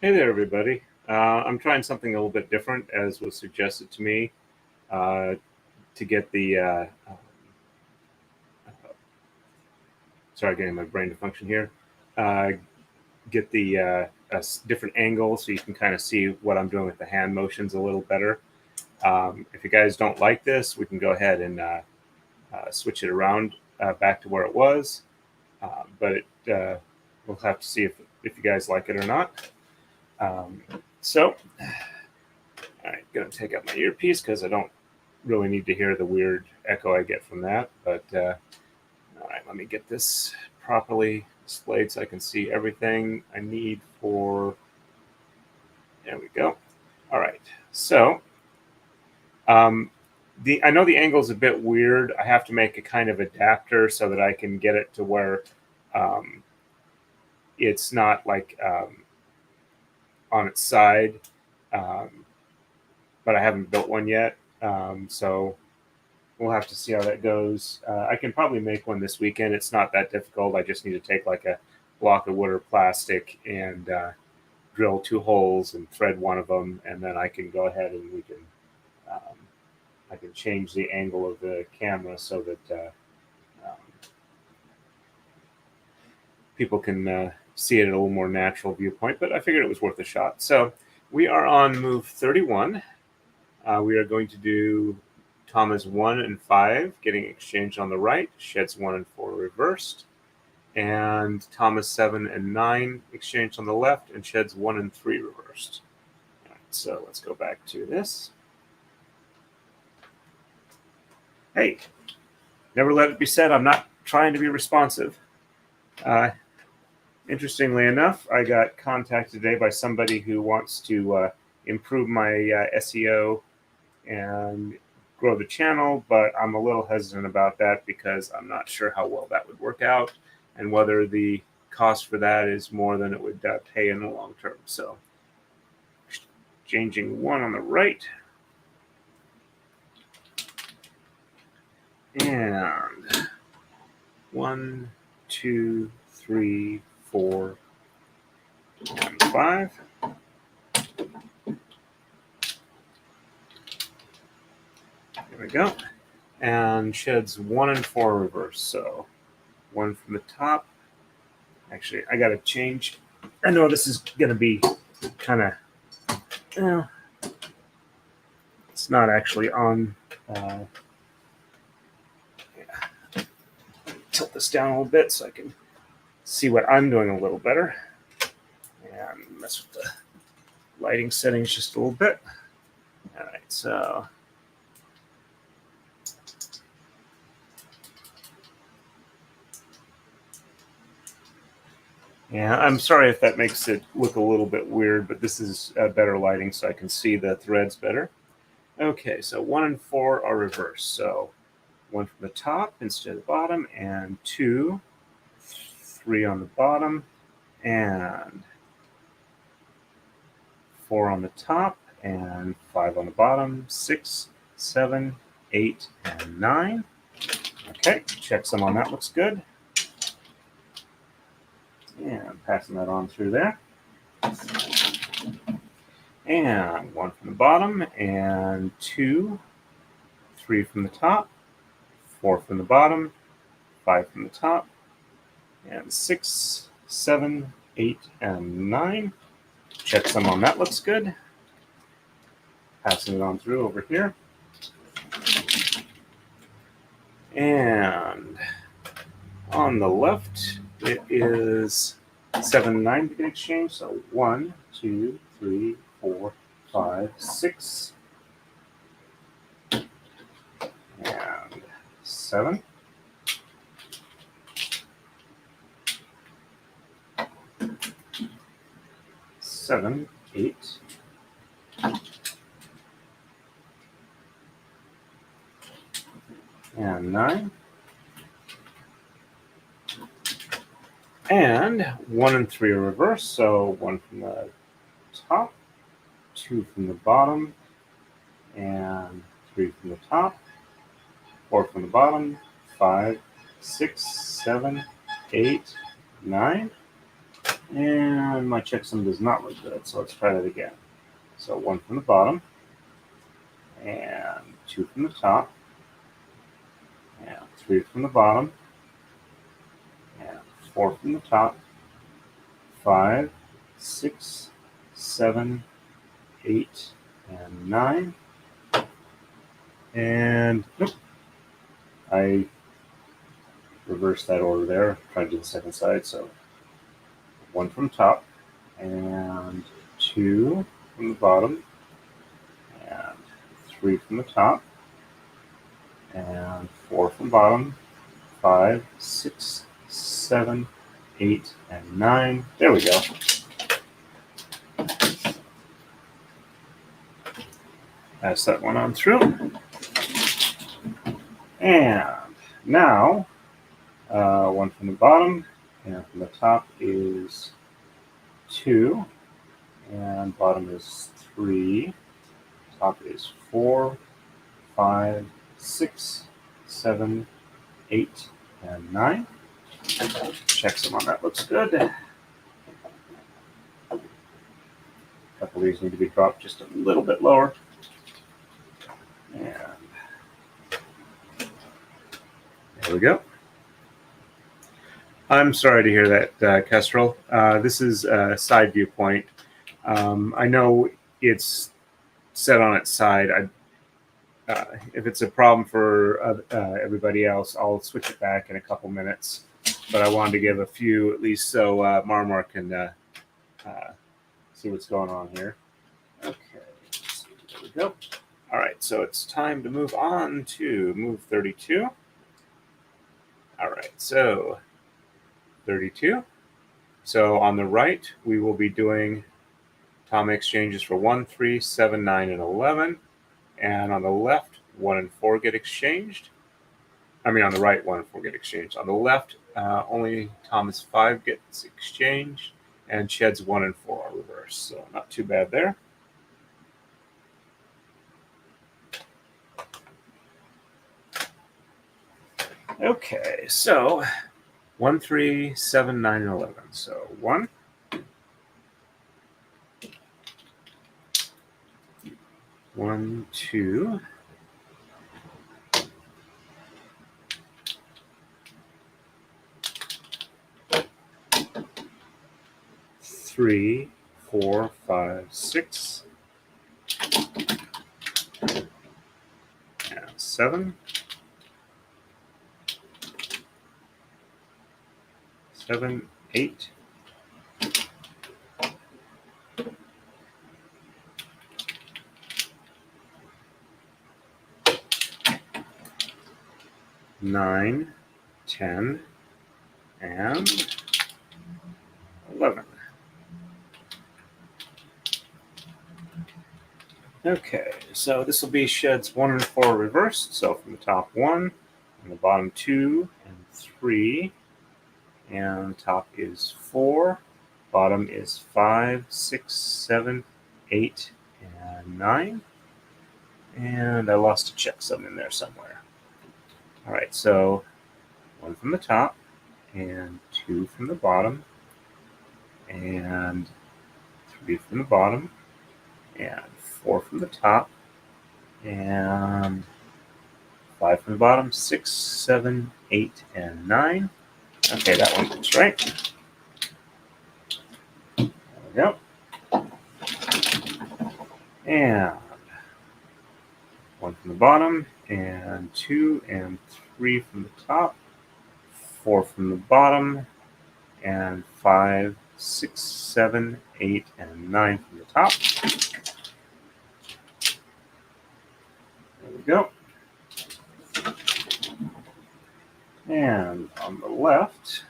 Hey there, everybody. I'm trying something a little bit different, as was suggested to me, uh, to get the. Sorry, getting my brain to function here. Uh, get the different angle so you can kind of see what I'm doing with the hand motions a little better. If you guys don't like this, we can go ahead and switch it around back to where it was. But we'll have to see if you guys like it or not. Um, so, all right, gonna take out my earpiece because I don't really need to hear the weird echo I get from that. But all right, let me get this properly displayed so I can see everything I need for. There we go. All right, so um, I know the angle is a bit weird. I have to make a kind of adapter so that I can get it to where um, it's not like on its side. Um, but I haven't built one yet, so we'll have to see how that goes. I can probably make one this weekend. It's not that difficult. I just need to take like a block of wood or plastic and drill 2 holes and thread one of them, and then I can go ahead and um, I can change the angle of the camera so that um, people can see it at a little more natural viewpoint. But I figured it was worth a shot. So we are on move 31. We are going to do Thomas 1 and 5 getting exchanged on the right, sheds 1 and 4 reversed, and Thomas 7 and 9 exchanged on the left, and sheds 1 and 3 reversed. All right, so let's go back to this. Hey, never let it be said I'm not trying to be responsive. Interestingly enough, I got contacted today by somebody who wants to improve my SEO and grow the channel, but I'm a little hesitant about that because I'm not sure how well that would work out and whether the cost for that is more than it would pay in the long term. So changing 1 on the right, and 1, 2, 3, 4, and 5. There we go. And sheds 1 and 4 reverse. So 1 from the top. Actually, I got to change. I know this is going to be kind of, well, it's not actually on. Yeah. Tilt this down a little bit so I can see what I'm doing a little better. And mess with the lighting settings just a little bit. All right, so yeah, I'm sorry if that makes it look a little bit weird, but this is better lighting so I can see the threads better. Okay, so 1 and 4 are reversed. So 1 from the top instead of the bottom, and 2, 3 on the bottom, and 4 on the top, and 5 on the bottom, 6, 7, 8, and 9. Okay, check some on that, looks good. And passing that on through there. And 1 from the bottom, and 2, 3 from the top, 4 from the bottom, 5 from the top, and 6, 7, 8, and 9. Check some on that, looks good. Passing it on through over here. And on the left, it is 7, 9 to get exchanged. So 1, 2, 3, 4, 5, 6, and 7. Seven, 8, and 9. And 1 and 3 are reversed, so 1 from the top, 2 from the bottom, and 3 from the top, 4 from the bottom, 5, 6, 7, 8, 9. And my checksum does not look good, so let's try that again. So 1 from the bottom, and 2 from the top, and 3 from the bottom, and 4 from the top, 5, 6, 7, 8, and 9. And nope, I reversed that order there. Trying to do the second side. So 1 from top, and 2 from the bottom, and 3 from the top, and 4 from bottom, 5, 6, 7, 8, and 9. There we go. Pass that one on through. And now, 1 from the bottom, and from the top is 2, and bottom is 3, top is 4, 5, 6, 7, 8, and 9. Check some on that. Looks good. A couple of these need to be dropped just a little bit lower. And there we go. I'm sorry to hear that, Kestrel. This is a side viewpoint. I know it's set on its side. If it's a problem for everybody else, I'll switch it back in a couple minutes. But I wanted to give a few at least so Marmar can see what's going on here. Okay, there we go. All right, so it's time to move on to move 32. All right, so 32. So on the right, we will be doing tom exchanges for 1, 3, 7, 9, and 11. And on the left, 1 and 4 get exchanged. I mean, on the right, 1 and 4 get exchanged. On the left, only Thomas 5 gets exchanged, and Shed's 1 and 4 are reversed. So not too bad there. Okay, so 1, 3, 7, 9, and 11. So 1, 1, 2, 3, 4, 5, 6, and 7. 7, 8, 9, 10, and 11. Okay, so this will be Shed's 1 and 4 reversed. So from the top 1, and the bottom 2 and 3, and top is 4, bottom is 5, 6, 7, 8, and 9. And I lost a checksum in there somewhere. All right, so 1 from the top, and 2 from the bottom, and 3 from the bottom, and 4 from the top, and 5 from the bottom, 6, 7, 8, and 9. Okay, that one looks right. There we go. And 1 from the bottom, and 2 and 3 from the top, 4 from the bottom, and 5, 6, 7, 8, and 9 from the top. There we go. And on the left,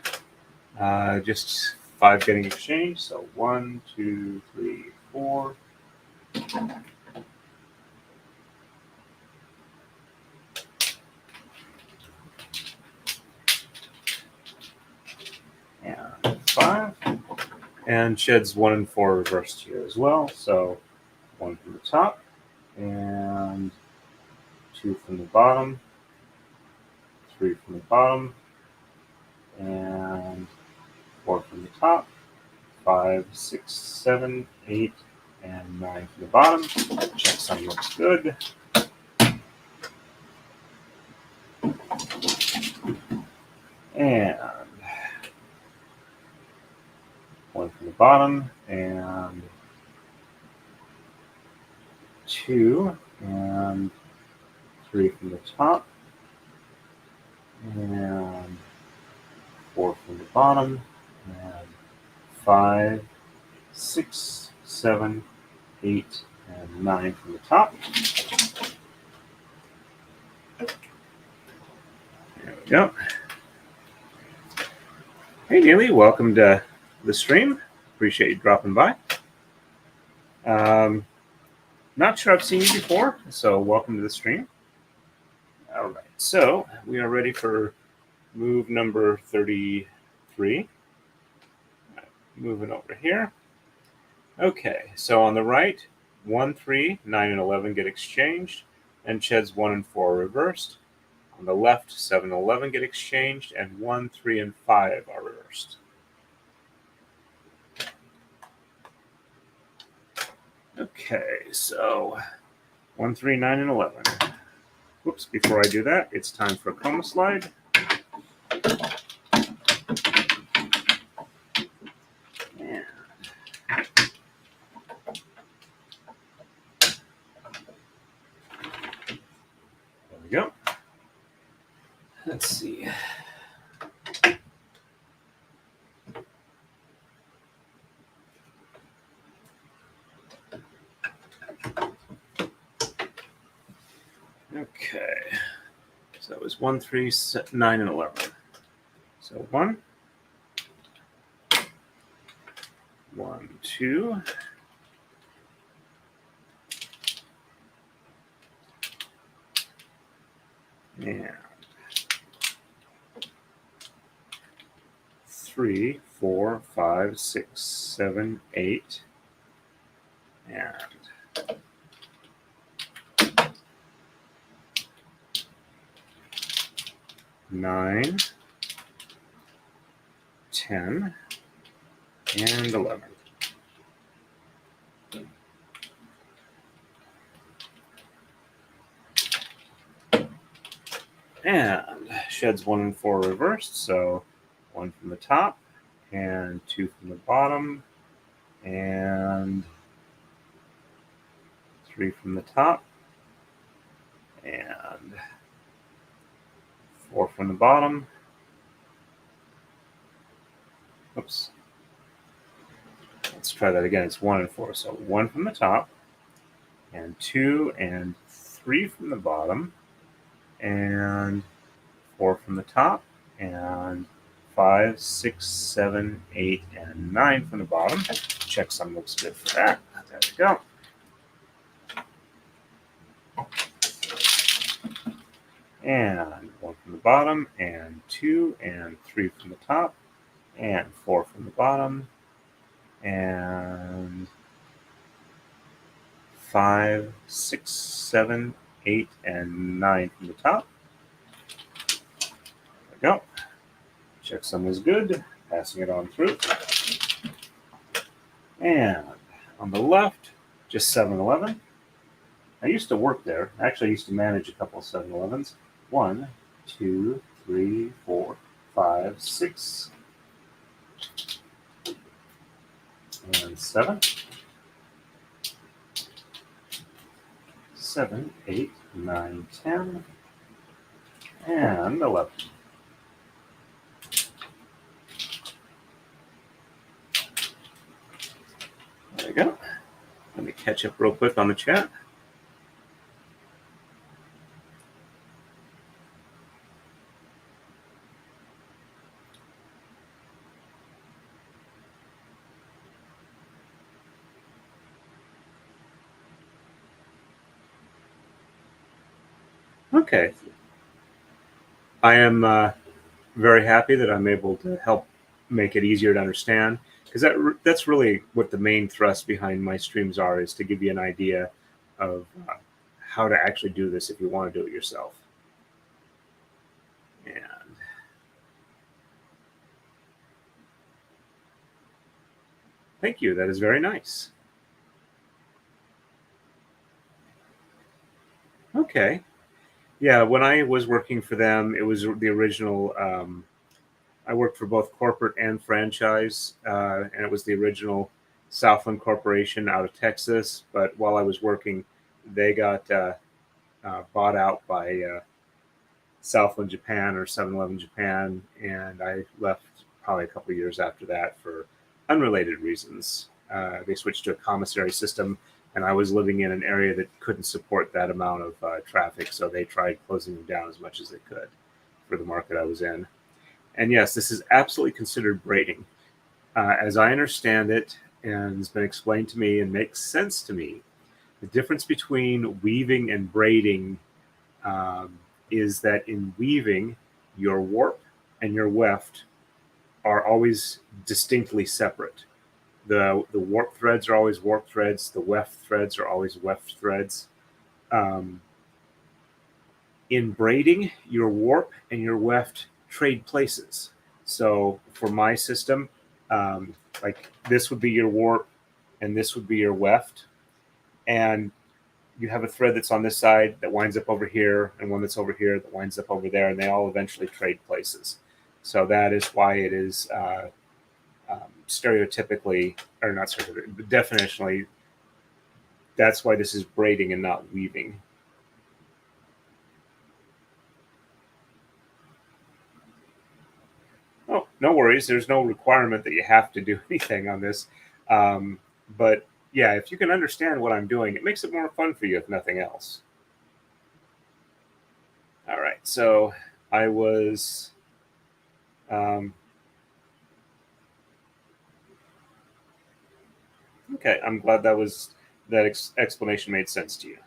just 5 getting exchanged. So 1, 2, 3, 4. And 5. And Shed's 1 and 4 reversed here as well. So 1 from the top, and 2 from the bottom, 3 from the bottom, and 4 from the top, 5, 6, 7, 8, and 9 from the bottom. Check some looks good. And 1 from the bottom, and 2, and 3 from the top, and 4 from the bottom, and 5, 6, 7, 8, and 9 from the top. There we go. Hey, Neely, welcome to the stream. Appreciate you dropping by. Not sure I've seen you before, so welcome to the stream. All right, so we are ready for move number 33. Moving over here. Okay, so on the right, 1, 3, 9, and 11 get exchanged, and sheds 1 and 4 are reversed. On the left, 7 and 11 get exchanged, and 1, 3, and 5 are reversed. Okay, so 1, 3, 9, and 11. Whoops, before I do that, it's time for a coma slide. And there we go. Let's see. Okay, so that was 1, 3, 9, and 11. So 1, 2, and 3, 4, 5, 6, 7, 8, and 9, 10, and 11. And sheds 1 and 4 reversed, so 1 from the top, and 2 from the bottom, and 3 from the top, and 4 from the bottom. Oops. Let's try that again. It's 1 and 4. So 1 from the top, and 2 and 3 from the bottom, and 4 from the top, and 5, 6, 7, 8, and 9 from the bottom. Checksum looks good for that. There we go. And 1 from the bottom, and 2 and 3 from the top, and 4 from the bottom, and 5, 6, 7, 8, and 9 from the top. There we go. Checksum is good. Passing it on through. And on the left, just 7-Eleven. I used to work there. Actually, I used to manage a couple of 7-Elevens. 1, 2, 3, 4, 5, 6, and 7. 7, 8, 9, 10, and 11. There we go. Let me catch up real quick on the chat. Okay. I am very happy that I'm able to help make it easier to understand, because that's really what the main thrust behind my streams are, is to give you an idea of how to actually do this if you want to do it yourself. And Thank you. That is very nice. Okay. Yeah, when I was working for them, it was the original. I worked for both corporate and franchise, and it was the original Southland Corporation out of Texas. But while I was working, they got bought out by Southland Japan or 7-Eleven Japan, and I left probably a couple of years after that for unrelated reasons. They switched to a commissary system, and I was living in an area that couldn't support that amount of traffic, so they tried closing them down as much as they could for the market I was in. And yes, this is absolutely considered braiding. As I understand it, and it's been explained to me and makes sense to me, the difference between weaving and braiding um, is that in weaving, your warp and your weft are always distinctly separate. The warp threads are always warp threads. The weft threads are always weft threads. Um, in braiding, your warp and your weft trade places. So for my system, like this would be your warp and this would be your weft. And you have a thread that's on this side that winds up over here and one that's over here that winds up over there, and they all eventually trade places. So that is why it is stereotypically, or not stereotypically, but definitionally, that's why this is braiding and not weaving. Oh, no worries. There's no requirement that you have to do anything on this. Um, but yeah, if you can understand what I'm doing, it makes it more fun for you, if nothing else. All right. So I was. Um, okay. I'm glad that explanation made sense to you.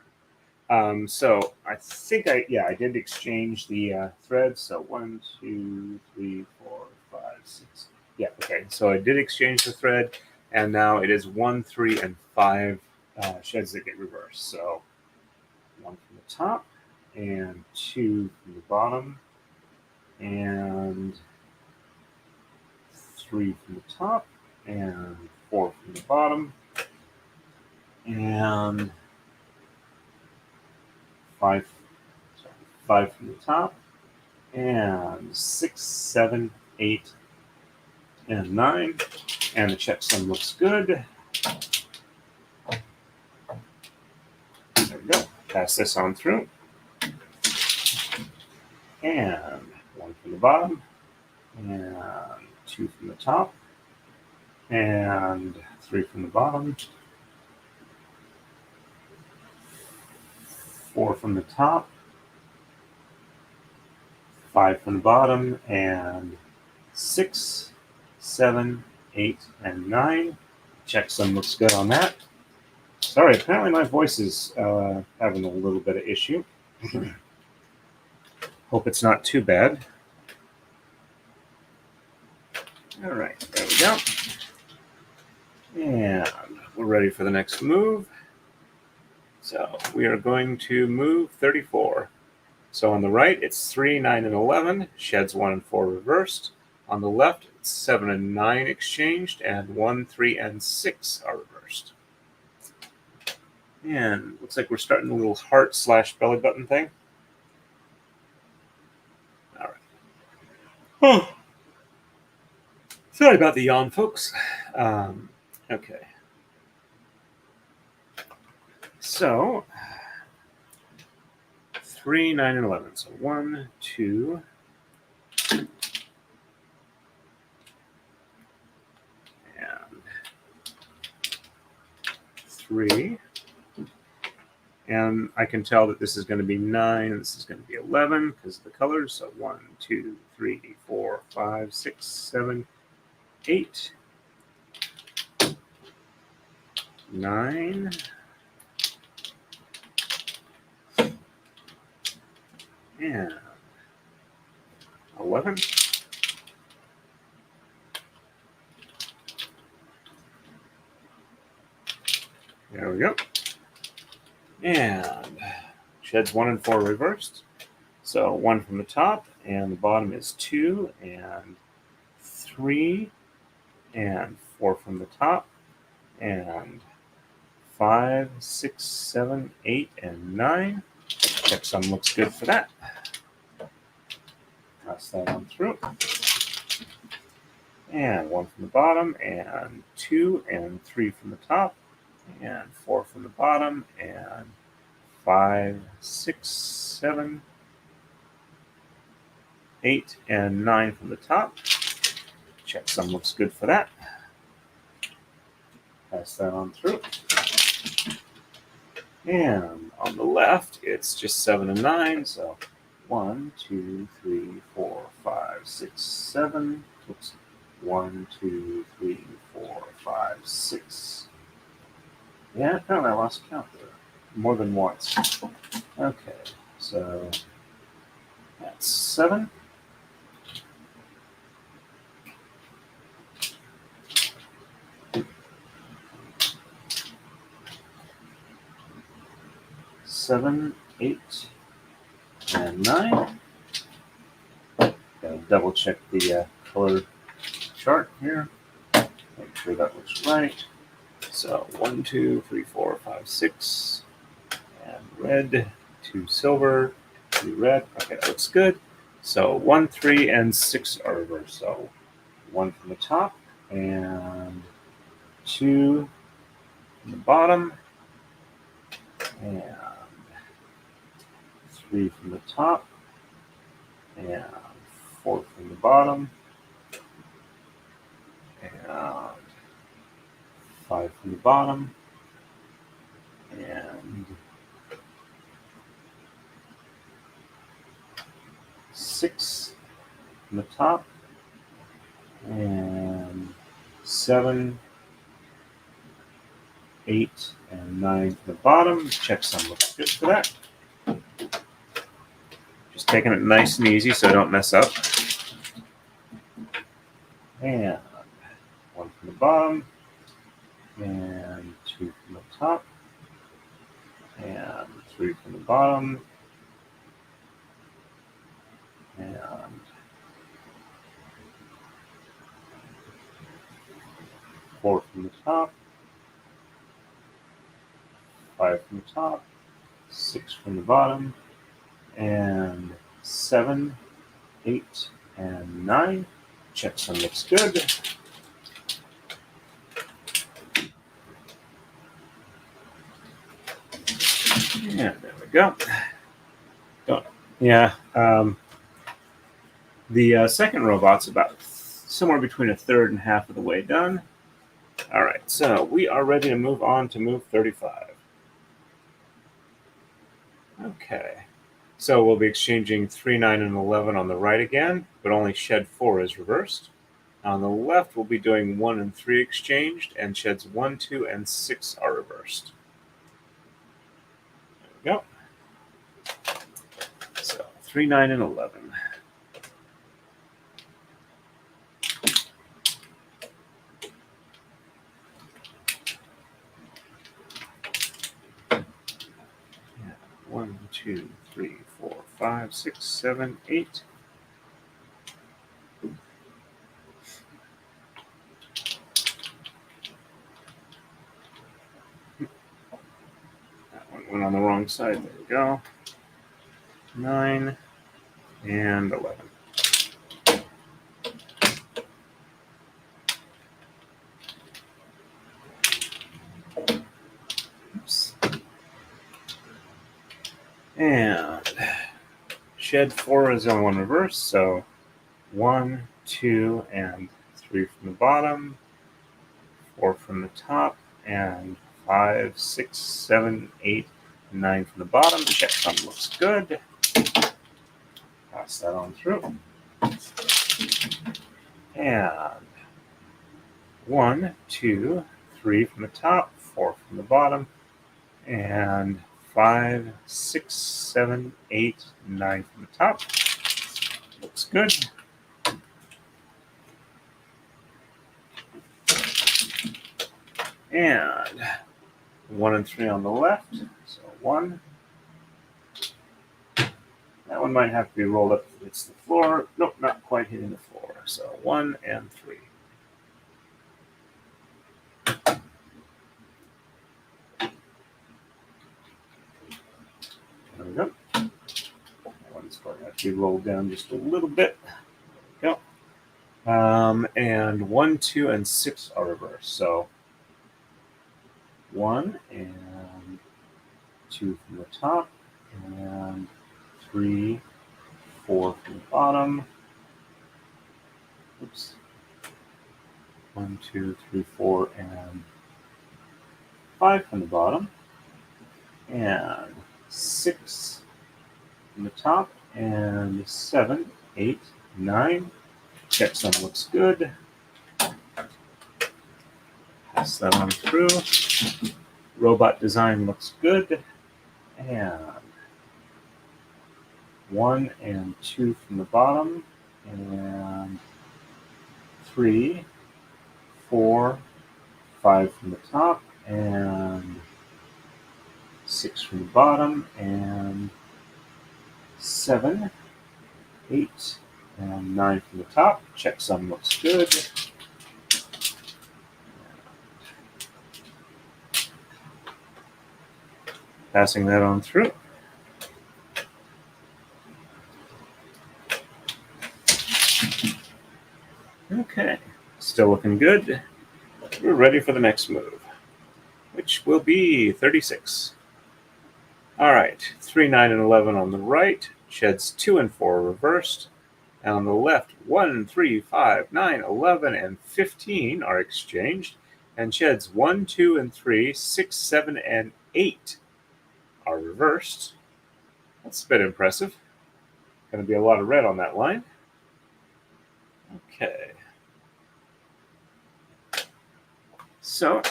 So I think I did exchange the threads. So 1, 2, 3, 4, 5, 6. Yeah, okay. So I did exchange the thread, and now it is 1, 3, and 5 sheds that get reversed. So 1 from the top, and 2 from the bottom, and 3 from the top, and 4 from the bottom, and 5, sorry, 5 from the top, and 6, 7, 8, and 9. And the checksum looks good. There we go. Pass this on through. And 1 from the bottom, and 2 from the top, and 3 from the bottom, 4 from the top, 5 from the bottom, and 6, 7, 8, and 9. Checksum looks good on that. Sorry, apparently my voice is having a little bit of issue. Hope it's not too bad. All right, there we go. And we're ready for the next move. So we are going to move 34. So on the right, it's 3, 9, and 11, sheds 1 and 4 reversed. On the left, it's 7 and 9 exchanged, and 1, 3, and 6 are reversed. And looks like we're starting a little heart / belly button thing. All right. Oh. Sorry about the yawn, folks. Okay. So 3, 9, and 11. So 1, 2, and 3. And I can tell that this is going to be 9 and this is going to be 11 because of the colors. So 1, 2, 3, 4, 5, 6, 7, 8, 9, and 11. There we go. And sheds 1 and 4 reversed. So 1 from the top, and the bottom is 2 and 3 and 4 from the top, and 5, 6, 7, 8, and 9. Check some looks good for that. Pass that on through. And 1 from the bottom, and 2 and 3 from the top, and 4 from the bottom, and 5, 6, 7, 8, and 9 from the top. Check some looks good for that. Pass that on through. And on the left, it's just 7 and 9, so 1, 2, 3, 4, 5, 6, 7. Oops. 1, 2, 3, 4, 5, 6. Yeah, apparently I lost count there. More than once. Okay, so that's 7. Seven, 8, and 9. Gotta double check the color chart here. Make sure that looks right. So 1, 2, 3, 4, 5, 6, and red, 2 silver, 2 red. Okay, that looks good. So 1, 3, and 6 are reversed. So 1 from the top and 2 from the bottom and 3 from the top and 4 from the bottom and 5 from the bottom and 6 from the top and 7, 8, and 9 from the bottom. Check some looks good for that. Just taking it nice and easy so I don't mess up. And 1 from the bottom and 2 from the top and 3 from the bottom and 4 from the top, 5 from the top, 6 from the bottom, and 7, 8, and 9. Check some looks good. And there we go. Yeah. The second robot's about somewhere between a third and half of the way done. All right, so we are ready to move on to move 35. Okay, so we'll be exchanging 3, 9, and 11 on the right again, but only shed 4 is reversed. On the left, we'll be doing 1 and 3 exchanged, and sheds 1, 2, and 6 are reversed. There we go. So 3, 9, and 11. One, 2, 3, 4, 5, 6, 7, 8. That one went on the wrong side. There we go. 9 and 11. Oops. And shed 4 is the only one reversed, so 1, 2, and 3 from the bottom, 4 from the top, and 5, 6, 7, 8, and 9 from the bottom. Check some looks good. Pass that on through. And 1, 2, 3 from the top, 4 from the bottom, and 5, 6, 7, 8, 9 from the top. Looks good. And 1 and 3 on the left. So 1. That one might have to be rolled up if it's the floor. Nope, not quite hitting the floor. So 1 and 3. going to have to be rolled down just a little bit. There we go. And 1, 2, and 6 are reversed. So 1 and 2 from the top, and 3, 4 from the bottom. Oops. 1, 2, 3, 4, and 5 from the bottom, and 6 from the top, and 7, 8, 9. Checksum looks good. Pass that on through. Robot design looks good. And 1 and 2 from the bottom, and 3, 4, 5 from the top, and 6 from the bottom, and 7, 8, and 9 from the top. Checksum looks good. Passing that on through. Okay, still looking good. We're ready for the next move, which will be 36. All right, 3, 9, and 11 on the right. Sheds 2 and 4 reversed. And on the left, 1, 3, 5, 9, 11, and 15 are exchanged. And sheds 1, 2, and 3, 6, 7, and 8 are reversed. That's a bit impressive. Going to be a lot of red on that line. Okay. So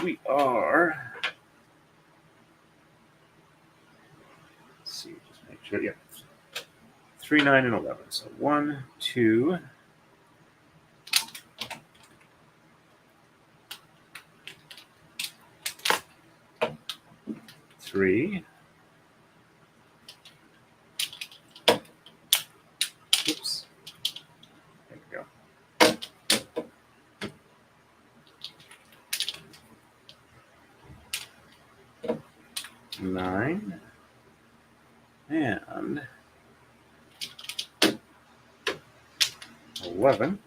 we are, let's see, just make sure, yeah. 3, 9, and 11. So 1, 2, 3. Oops. There we go. 9 and 11.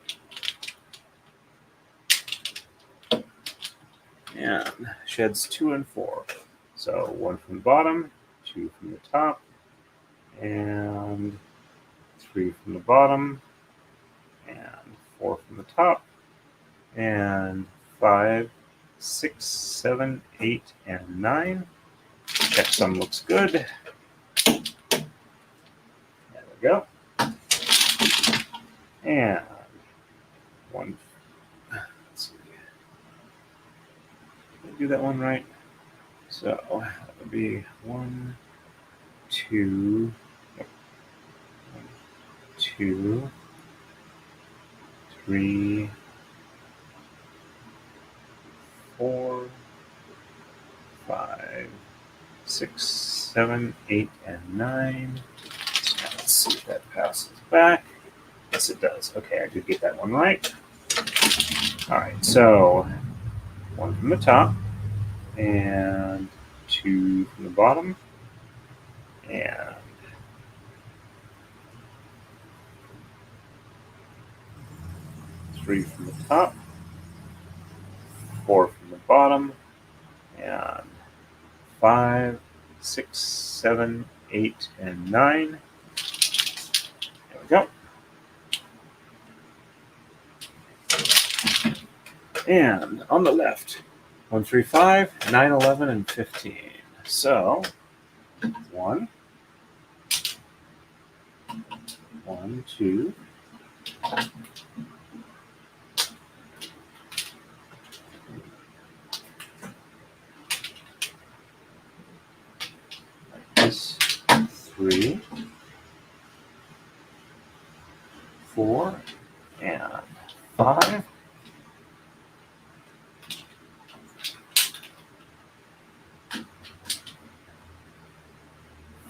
And sheds 2 and 4. So 1 from the bottom, 2 from the top, and 3 from the bottom, and 4 from the top, and 5, 6, 7, 8, and 9. Checksum looks good. There we go. And 1. Let's see. Did I do that one right? So that would be 1, 2, 2, 3, 4, 5, 6, 7, 8, and 9. Now let's see if that passes back. Yes, it does. Okay, I did get that one right. All right, so 1 from the top, and 2 from the bottom, and 3 from the top, 4 from the bottom, and 5, 6, 7, 8, and 9. There we go. And on the left, 1, 3, 5, 9, 11, and 15. So 1, 2, 3, 4, and 5.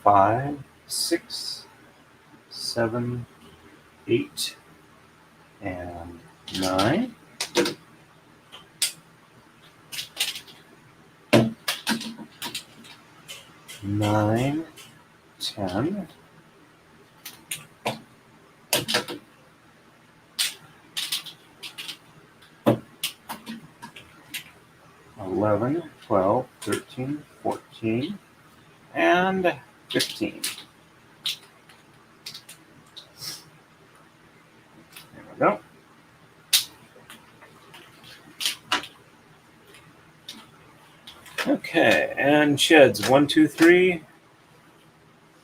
5, 6, 7, 8, and 9. 9, 10, 11, 12, 13, 14, and 15. There we go. Okay, and sheds 1, 2, 3,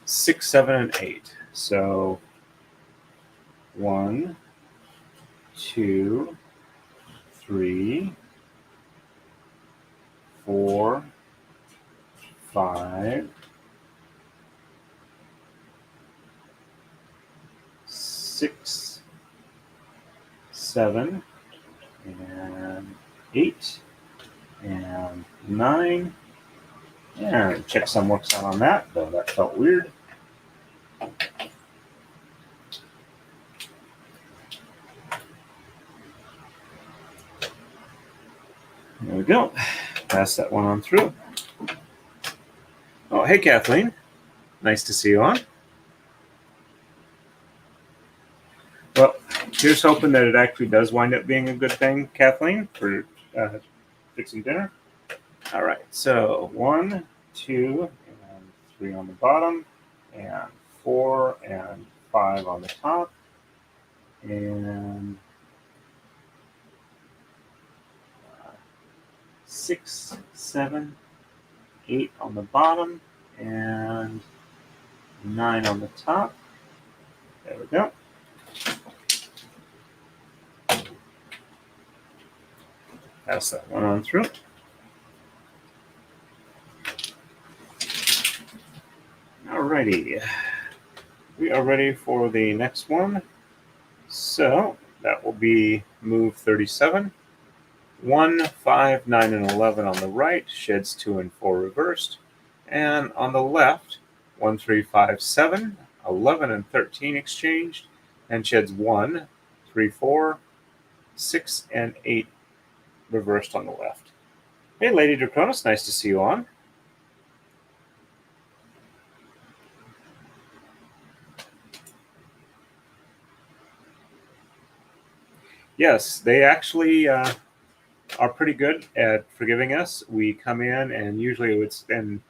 6, 7, and 8. So 1, 2, 3, 4, 5, 6, 7, and 8, and 9. And check some works out on that, though that felt weird. There we go. Pass that one on through. Oh, hey, Kathleen. Nice to see you on. Well, here's hoping that it actually does wind up being a good thing, Kathleen, for fixing dinner. All right, so 1, 2, and 3 on the bottom, and 4 and 5 on the top, and 6, 7, 8 on the bottom, and 9 on the top. There we go. Pass that one on through. Alrighty, we are ready for the next one. So that will be move 37. 1, 5, 9, and 11 on the right, sheds 2 and 4 reversed. And on the left, 1, 3, 5, 7, 11, and 13 exchanged, and sheds 1, 3, 4, 6, and 8 reversed on the left. Hey, Lady Draconis, nice to see you on. Yes, they actually are pretty good at forgiving us. We come in, and usually it would spend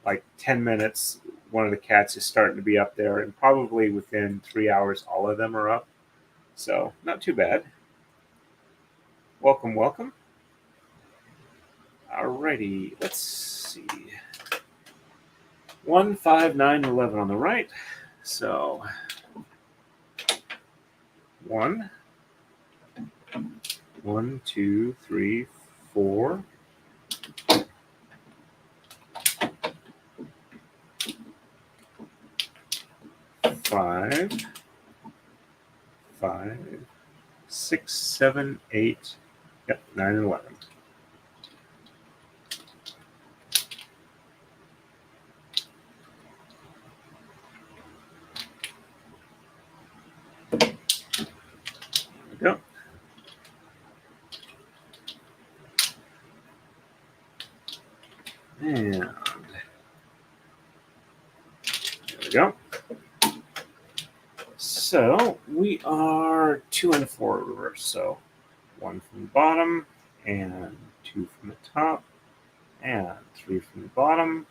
like 10 minutes. One of the cats is starting to be up there, and probably within 3 hours, all of them are up. So not too bad. Welcome, welcome. Alrighty, let's see. 1, 5, 9, 11 on the right. So 1, 1, 2, 3, 4. 5, 5, 6, 7, 8. Yep, 9 and 11. Go. And there we go. So we are 2 and 4 reverse. So 1 from the bottom, and 2 from the top, and 3 from the bottom,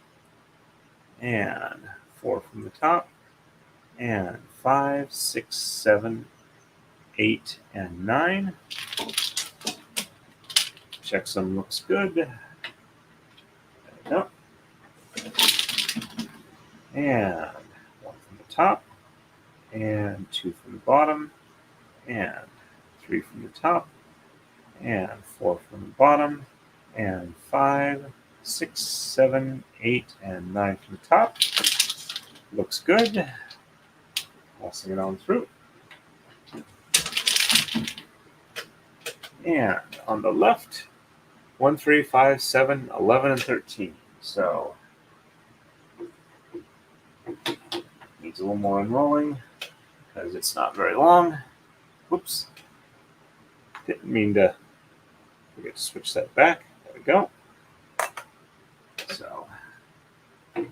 and 4 from the top, and 5, 6, 7, 8, and 9. Checksum looks good. There we go. And 1 from the top, and 2 from the bottom, and 3 from the top, and 4 from the bottom, and 5, 6, 7, 8, and 9 from the top. Looks good. Passing it on through. And on the left, 1, 3, 5, 7, 11, and 13. So needs a little more unrolling because it's not very long. Whoops. Didn't mean to forget to switch that back. There we go. So there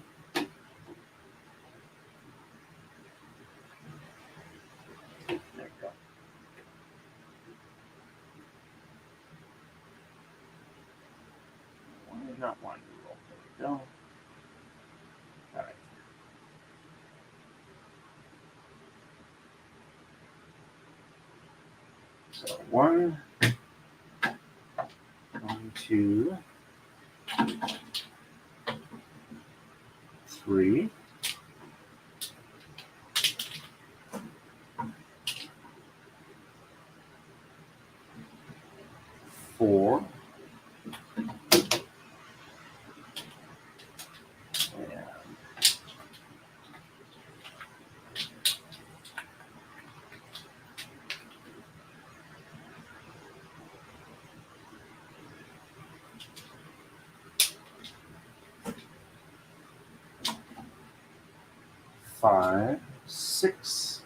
we go. not one roll. There we go. All right. So 1, 2, 3, 4, and 5, 6,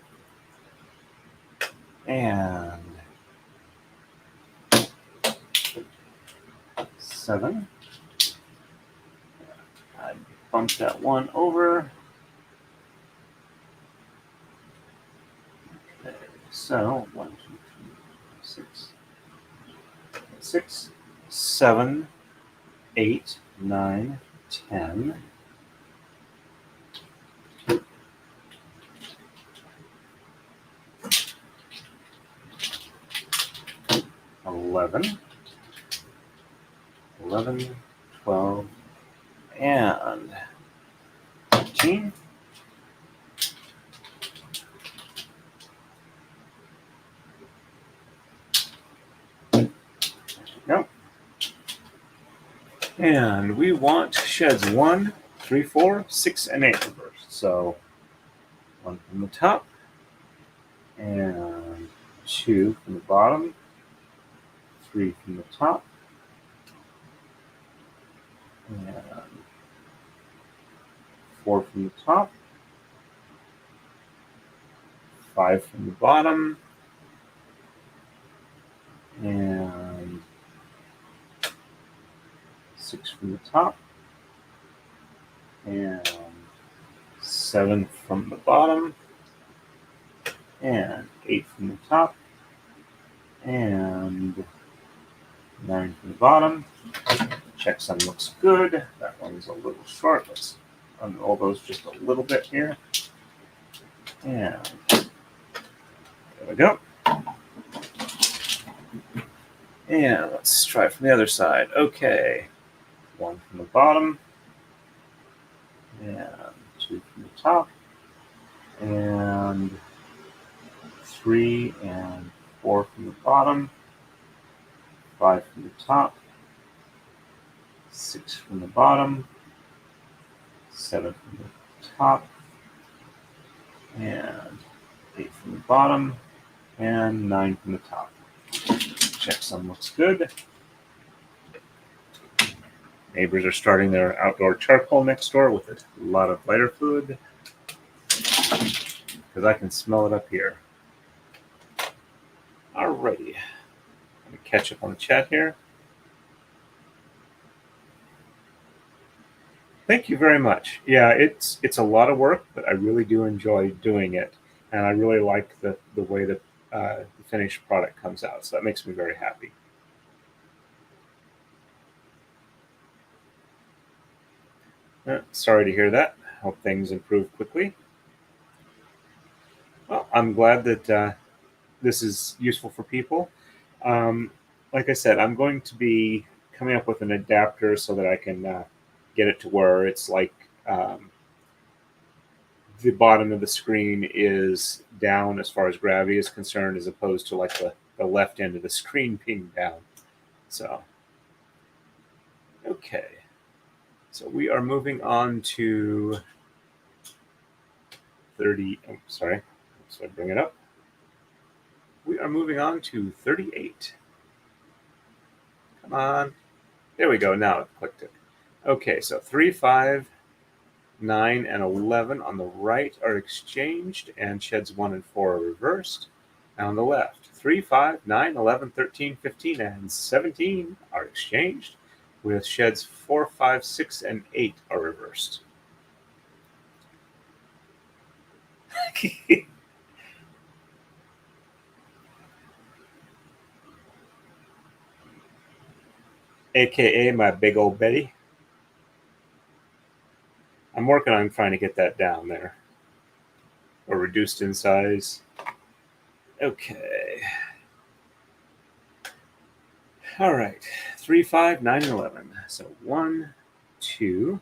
and 7. I bumped that one over. Okay, so 1, 2, 3, 6, 7, 8, 9, 10. 11, 12, and 13. Nope. And we want sheds 1, 3, 4, 6, and 8 reversed. So 1 from the top, and 2 from the bottom, 3 from the top, and 4 from the top, 5 from the bottom, and 6 from the top, and 7 from the bottom, and 8 from the top, and 9 from the bottom. Checksum looks good. That one's a little short. Let's unroll those just a little bit here. And there we go. And let's try from the other side. Okay. 1 from the bottom, and 2 from the top, and 3 and 4 from the bottom, 5 from the top, 6 from the bottom, 7 from the top, and 8 from the bottom, and 9 from the top. Checksum looks good. Neighbors are starting their outdoor charcoal next door with a lot of lighter fluid, because I can smell it up here. Alrighty. Let me catch up on the chat here. Thank you very much. Yeah, it's a lot of work, but I really do enjoy doing it, and I really like the way that the finished product comes out. So that makes me very happy. Sorry to hear that. Hope things improve quickly. Well, I'm glad that this is useful for people. Like I said, I'm going to be coming up with an adapter so that I can get it to where it's like the bottom of the screen is down as far as gravity is concerned, as opposed to like the left end of the screen being down. So, okay. So we are moving on to 30. Oh, sorry. So I bring it up. We are moving on to 38. Come on. There we go. Now it clicked it. Okay, so 3, 5, 9, and 11 on the right are exchanged, and sheds 1 and 4 are reversed. And on the left, 3, 5, 9, 11, 13, 15, and 17 are exchanged, with sheds 4, 5, 6, and 8 are reversed. AKA my big old Betty. I'm working on trying to get that down there, or reduced in size. Okay. All right, 3, 5, 9, and 11. So 1, 2,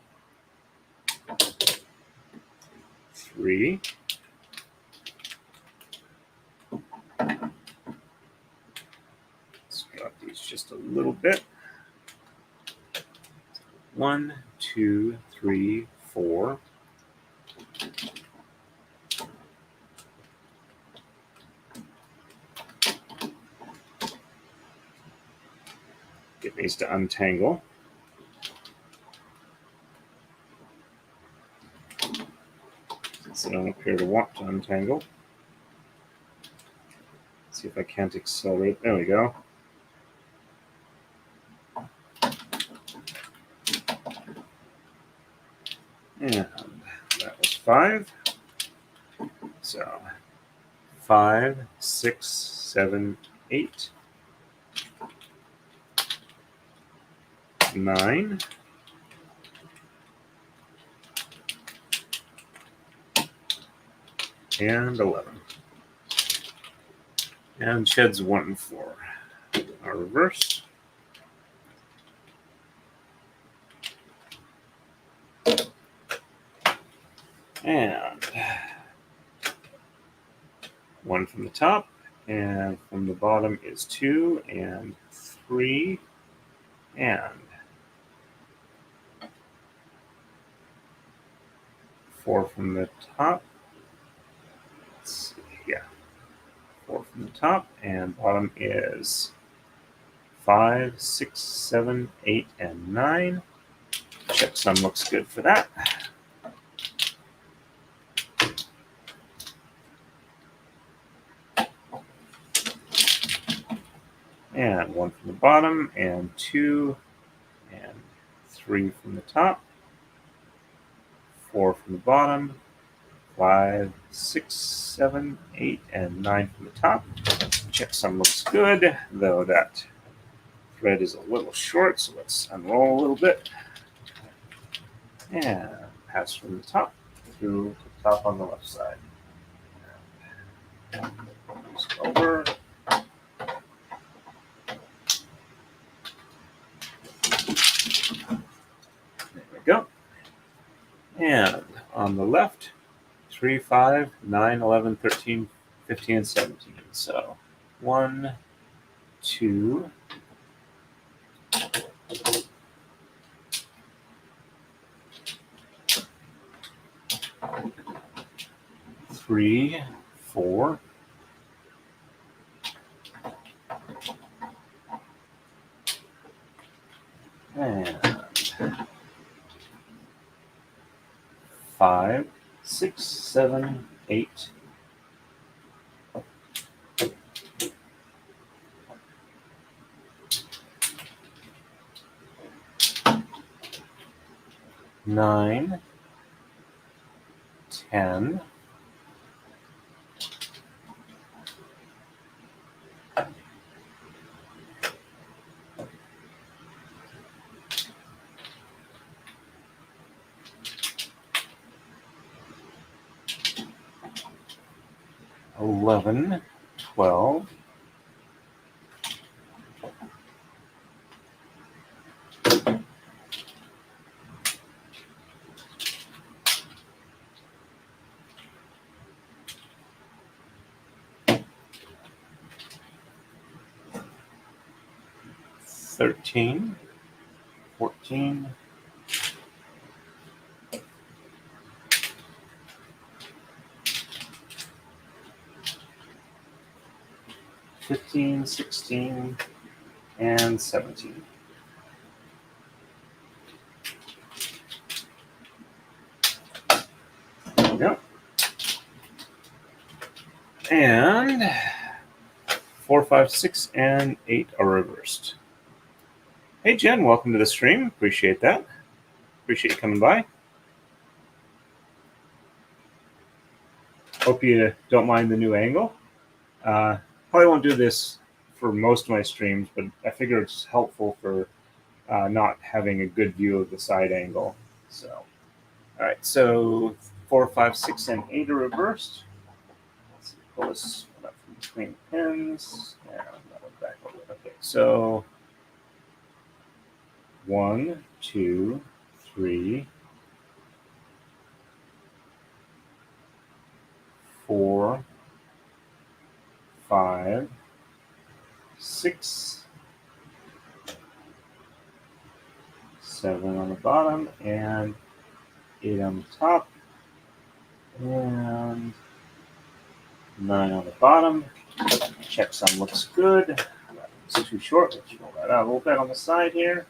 3. Let's drop these just a little bit. 1, 2, 3, 4. Get these to untangle. Since I don't appear to want to untangle. Let's see if I can't accelerate. There we go. And that was 5. So 5, 6, 7, 8, 9. And 11. And sheds 1 and 4 are reversed. And 1 from the top, and from the bottom is 2 and 3, and 4 from the top. Let's see, yeah, 4 from the top, and bottom is 5, 6, 7, 8, and 9. Checksum looks good for that. And 1 from the bottom, and 2, and 3 from the top, 4 from the bottom, 5, 6, 7, 8, and 9 from the top. Checksum looks good, though that thread is a little short, so let's unroll a little bit. And pass from the top through to the top on the left side. Just over. There we go. And on the left, 3, 5, 9, 11, 13, 15, and 17. So 1, 2, 3, 4, 5, 6, 7, 8, 9, 10, 11, 12, 13, 14, 15, 16, and 17. There we go. And 4, 5, 6, and 8 are reversed. Hey, Jen, welcome to the stream. Appreciate that. Appreciate you coming by. Hope you don't mind the new angle. Probably won't do this for most of my streams, but I figure it's helpful for not having a good view of the side angle. So All right, so 4, 5, 6, and 8 are reversed. Let's see, pull this one up from between the pins. Yeah, that one back over. Okay, so 1, 2, 3, 4, 5, 6, 7 on the bottom, and 8 on the top, and 9 on the bottom. Checksum looks good. It's too short. Let's roll that out a little bit on the side here.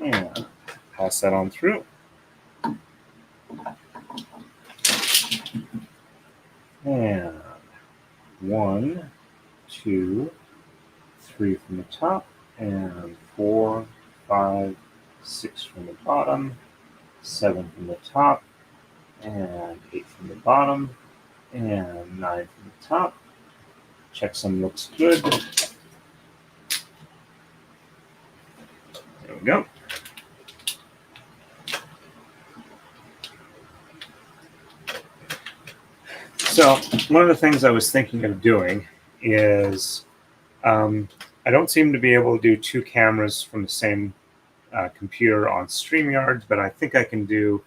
And pass that on through. And 1, 2, 3 from the top, and 4, 5, 6 from the bottom, 7 from the top, and 8 from the bottom, and 9 from the top. Checksum looks good. There we go. So one of the things I was thinking of doing is I don't seem to be able to do 2 cameras from the same computer on StreamYard, but I think I can do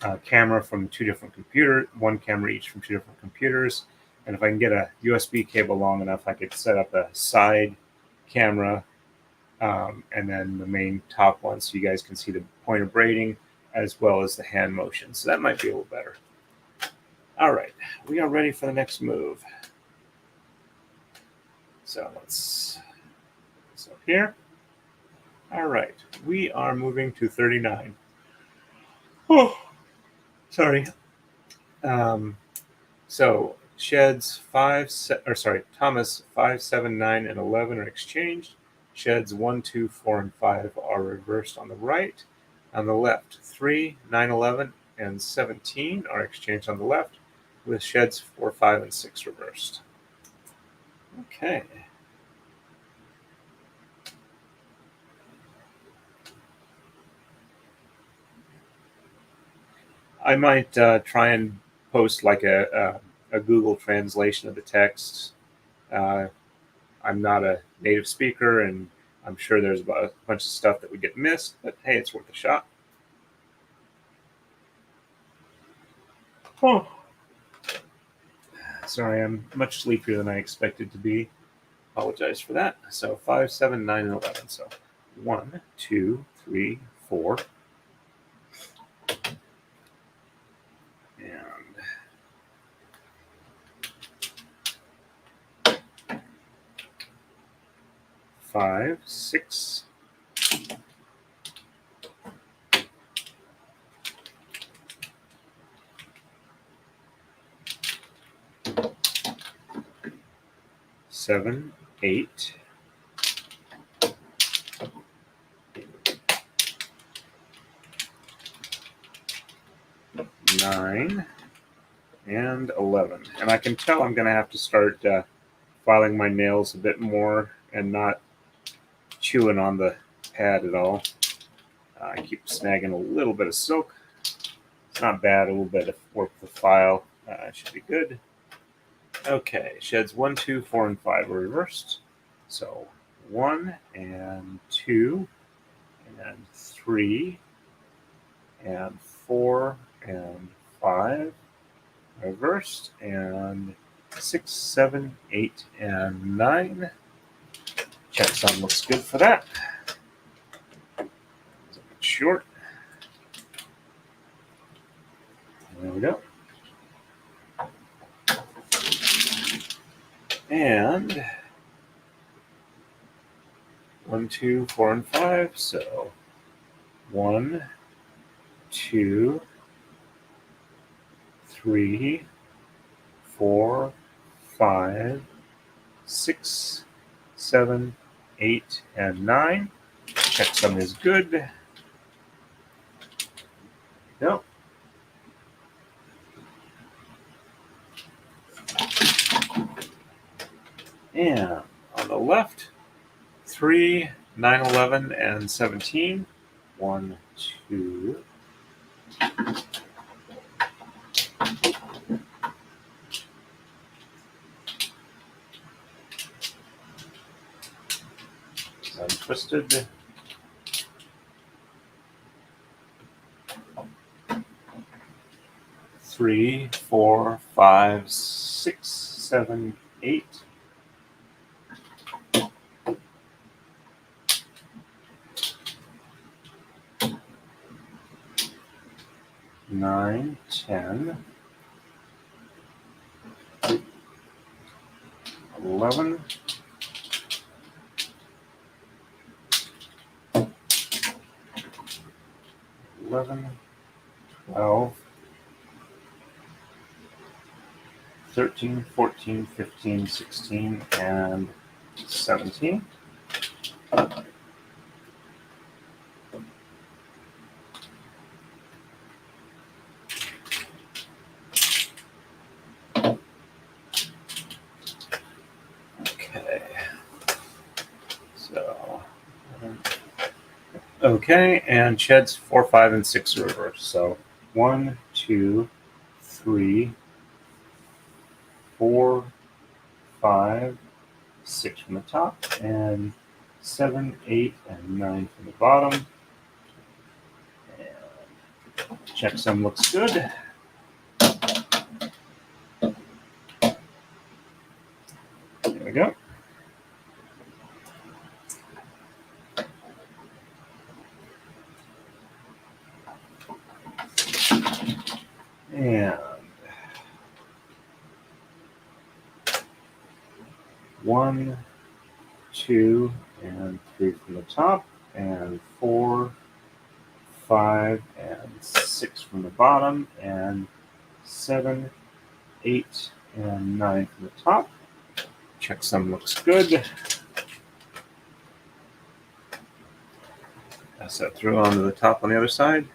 a camera from 2 different computers, 1 camera each from 2 different computers. And if I can get a USB cable long enough, I could set up a side camera and then the main top one so you guys can see the point of braiding as well as the hand motion. So that might be a little better. All right, we are ready for the next move. So let's put this up here. All right, we are moving to 39. Oh, sorry. So sheds Thomas 5, 7, 9, and 11 are exchanged. Sheds 1, 2, 4, and 5 are reversed on the right. On the left, 3, 9, 11, and 17 are exchanged on the left, with sheds 4, 5, and 6 reversed. Okay. I might try and post like a Google translation of the text. I'm not a native speaker, and I'm sure there's a bunch of stuff that would get missed, but hey, it's worth a shot. Oh. Sorry, I'm much sleepier than I expected to be. Apologize for that. So 5, 7, 9, and 11. So 1, 2, 3, 4. And 5, 6. 7, 8. 9, and 11. And I can tell I'm going to have to start filing my nails a bit more and not chewing on the pad at all. I keep snagging a little bit of silk. It's not bad, a little bit of work with the file. It should be good. Okay, sheds 1, 2, 4, and 5 are reversed. So 1 and 2 and 3 and 4 and 5 reversed, and 6, 7, 8, and 9. Checksum looks good for that. It's a bit short. There we go. And 1, 2, 4, and 5. So 1, 2, 3, 4, 5, 6, 7, 8, and 9. Checksum is good. There you go. And on the left, 3, 9, 11, and 17. 1, 2, twisted. Three, 4, 5, 6, 7, 8. 9, 10, 11, 12, 13, 14, 15, 16, and 17. Okay. So, okay, and sheds 4, 5, and 6 are reversed. So 1, 2, 3, 4, 5, 6 from the top, and 7, 8, and 9 from the bottom. And checksum looks good. There we go. And 1, 2, and 3 from the top, and 4, 5, and 6 from the bottom, and 7, 8, and 9 from the top. Checksum looks good. Pass that through onto the top on the other side.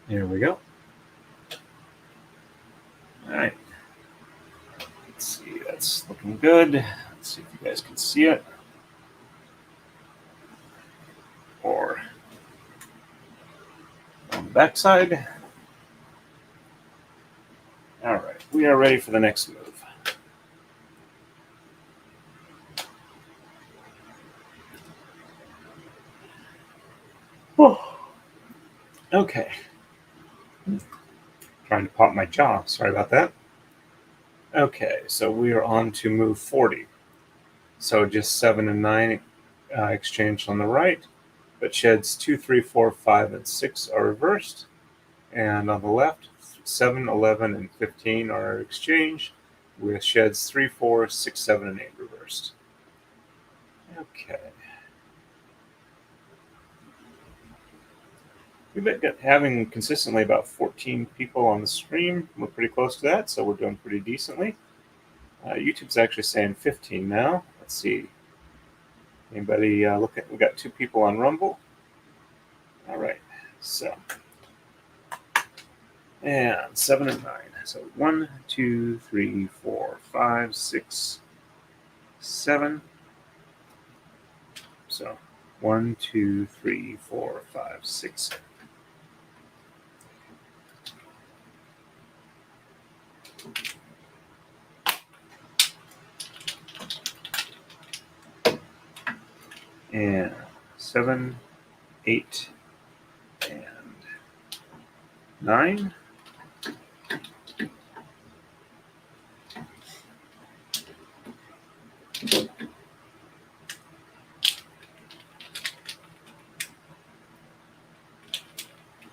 There we go. All right. Let's see, that's looking good. Let's see if you guys can see it. Or on the back side. All right, we are ready for the next move. Oh. Okay. Trying to pop my jaw. Sorry about that. Okay, so we are on to move 40. So just 7 and 9 exchanged on the right, but sheds 2, 3, 4, 5, and 6 are reversed. And on the left, 7, 11, and 15 are exchanged, with sheds 3, 4, 6, 7, and 8 reversed. Okay. We've been having consistently about 14 people on the stream. We're pretty close to that, so we're doing pretty decently. YouTube's actually saying 15 now. Let's see. Anybody look at? We got 2 people on Rumble. All right. So, and 7 and 9. So 1, 2, 3, 4, 5, 6, 7. So 1, 2, 3, 4, 5, 6. And 7, 8, and 9.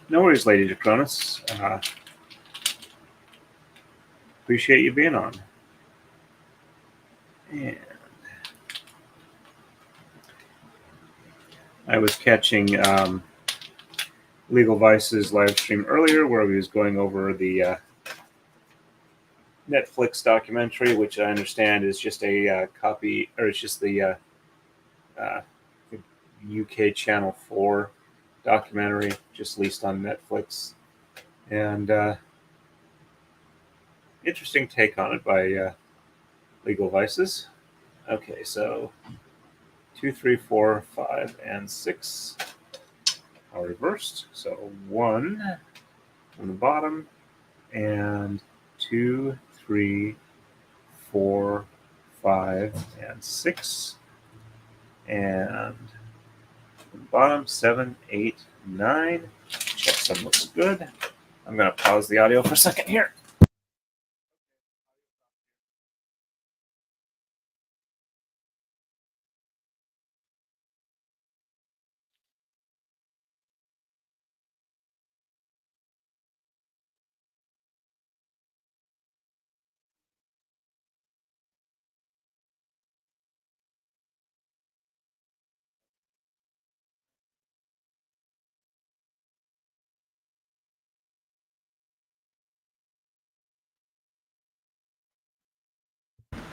No worries, Lady Dacronus. Appreciate you being on. And I was catching Legal Vice's live stream earlier where he was going over the Netflix documentary, which I understand is just a copy, or it's just the UK Channel 4 documentary, just released on Netflix. And interesting take on it by Legal Vices. Okay, so 2, 3, 4, 5, and 6 are reversed. So 1 on the bottom, and 2, 3, 4, 5, and 6. And on the bottom, 7, 8, 9. Check some looks good. I'm going to pause the audio for a second here.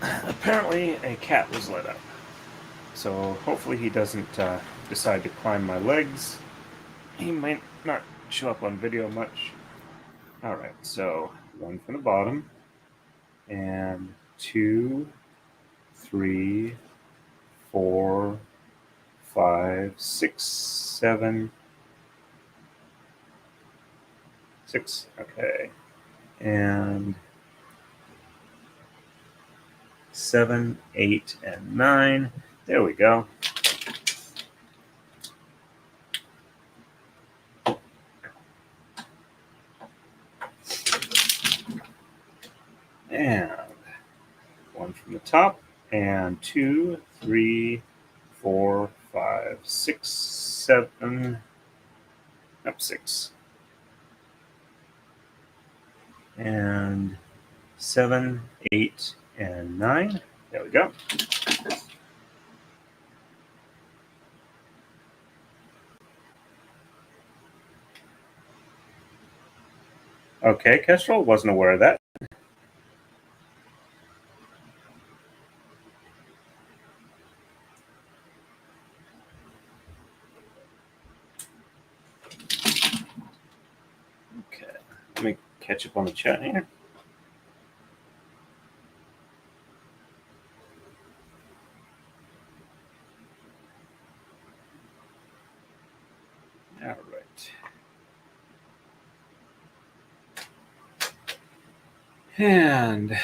Apparently, a cat was let out. So hopefully he doesn't decide to climb my legs. He might not show up on video much. Alright, so 1 from the bottom, and 2, 3, 4, 5, 6, 7, 6, okay. And 7, 8, and 9. There we go. And 1 from the top, and 2, 3, 4, 5, 6, 7, up 6. And 7, 8, and 9. There we go. Okay, Kestrel, wasn't aware of that. Okay, let me catch up on the chat here. All right. And,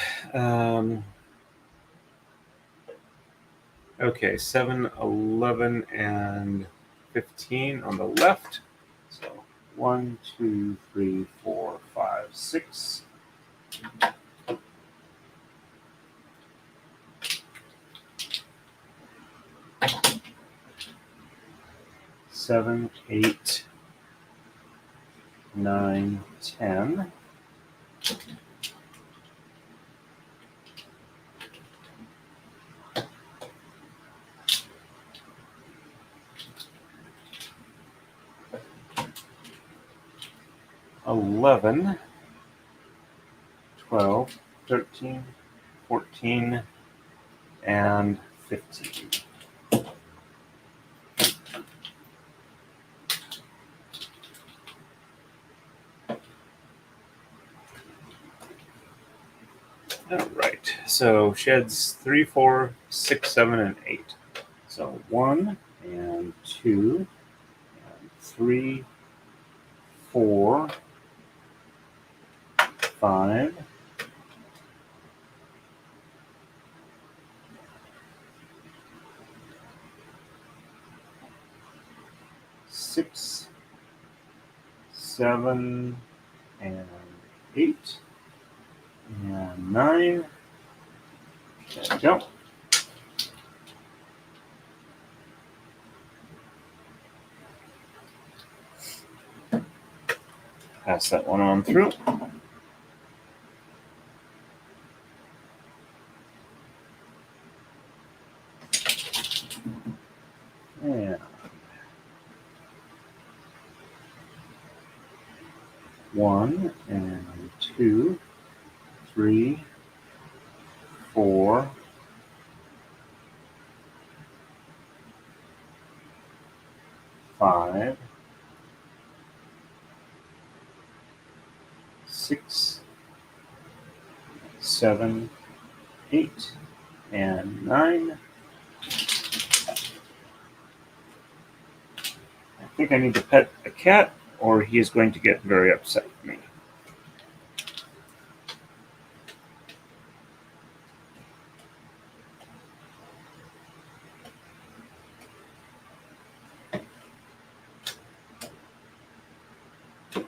okay, 7, 11, and 15 on the left. So 1, 2, 3, 4, 5, 6. Seven, 8, 9, 10. $11, 12, 13, 14, and 15. All right, so sheds 3, 4, 6, 7, and 8. So 1, and 2, and 3, 4, 5, 6, 7, and 8, and 9. There we go. Pass that one on through. And 1, and 2, 3, 4, 5, 6, 7, 8, and 9. think I need to pet a cat, or he is going to get very upset with me. There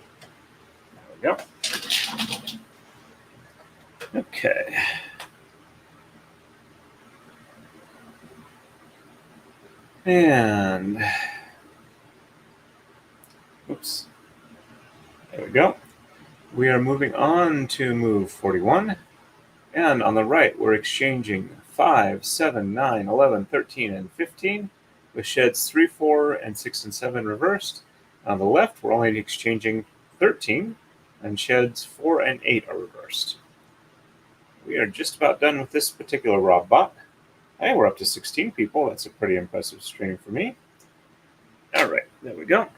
we go. Okay. And, oops. There we go. We are moving on to move 41. And on the right, we're exchanging 5, 7, 9, 11, 13, and 15 with sheds 3, 4, and 6 and 7 reversed. On the left, we're only exchanging 13, and sheds 4 and 8 are reversed. We are just about done with this particular Rob bot. Hey, we're up to 16 people. That's a pretty impressive stream for me. All right, there we go.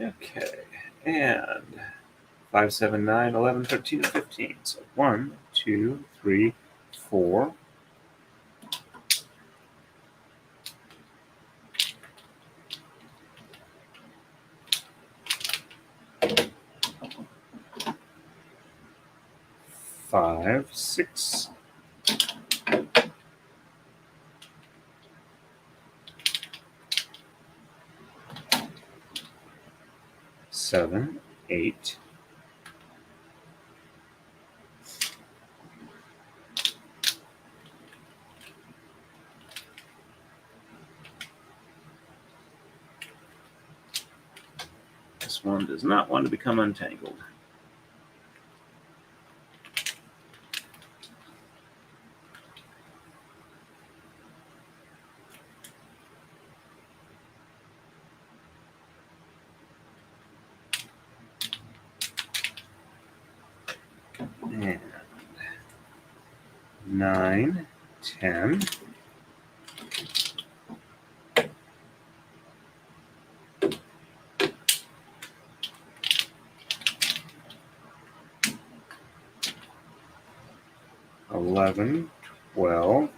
Okay, and 5, 7, 9, 11, 13, and 15. So 1, 2, 3, 4. 5, 6, 7, 8, 'This one does not want to become untangled. And 9, 10, 11, 12,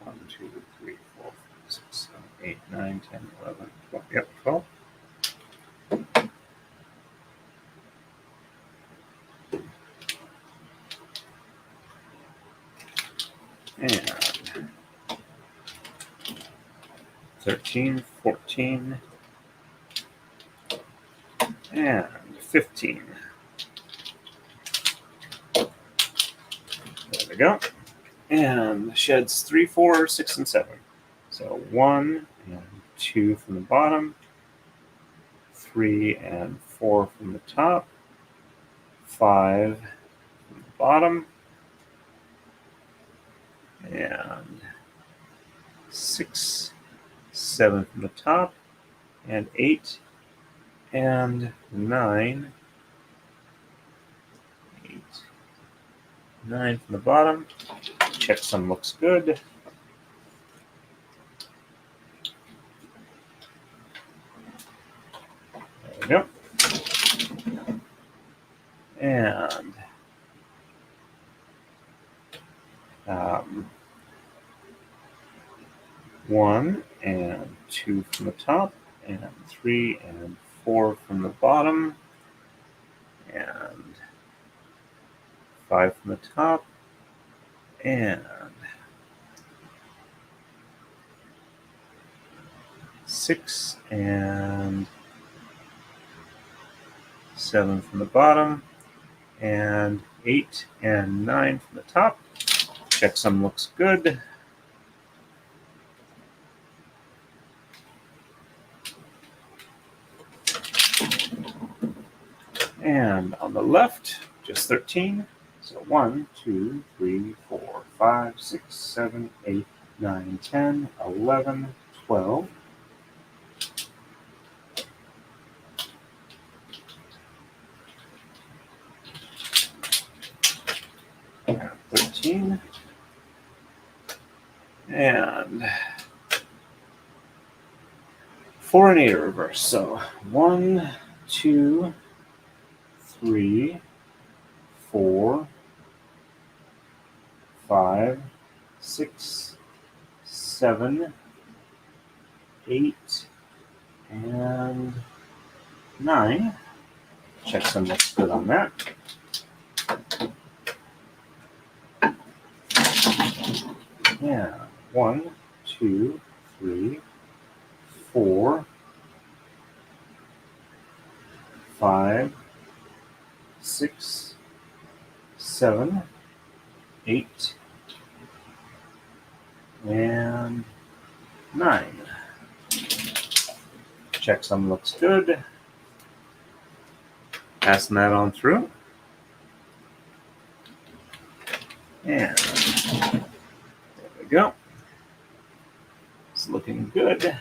1, 2, 3, 4, 5, 6, 7, 8, 9, 10, 11, 12. Yep, 12. And 13, 14, and 15. There we go. And sheds 3, 4, 6, and 7. So 1 and 2 from the bottom, 3 and 4 from the top, 5 from the bottom, and 6, 7 from the top, and 8 and 9. 8, 9 from the bottom. Checksum looks good. There we go. And 1 and 2 from the top, and 3 and 4 from the bottom, and 5 from the top, and 6 and 7 from the bottom, and 8 and 9 from the top. Checksum looks good. And on the left, just 13. So 1, 2, 3, 4, 5, 6, 7, 8, 9, 10, 11, 12. And 13. And 4 and 8 are reversed. So 1, 2, 3, 4, 5, 6, 7, 8, and 9. Checksum looks good on that. Yeah, 1, 2, 3, 4, 5, 6, 7, 8, and 9. Checksum looks good. Passing that on through. And there we go. It's looking good.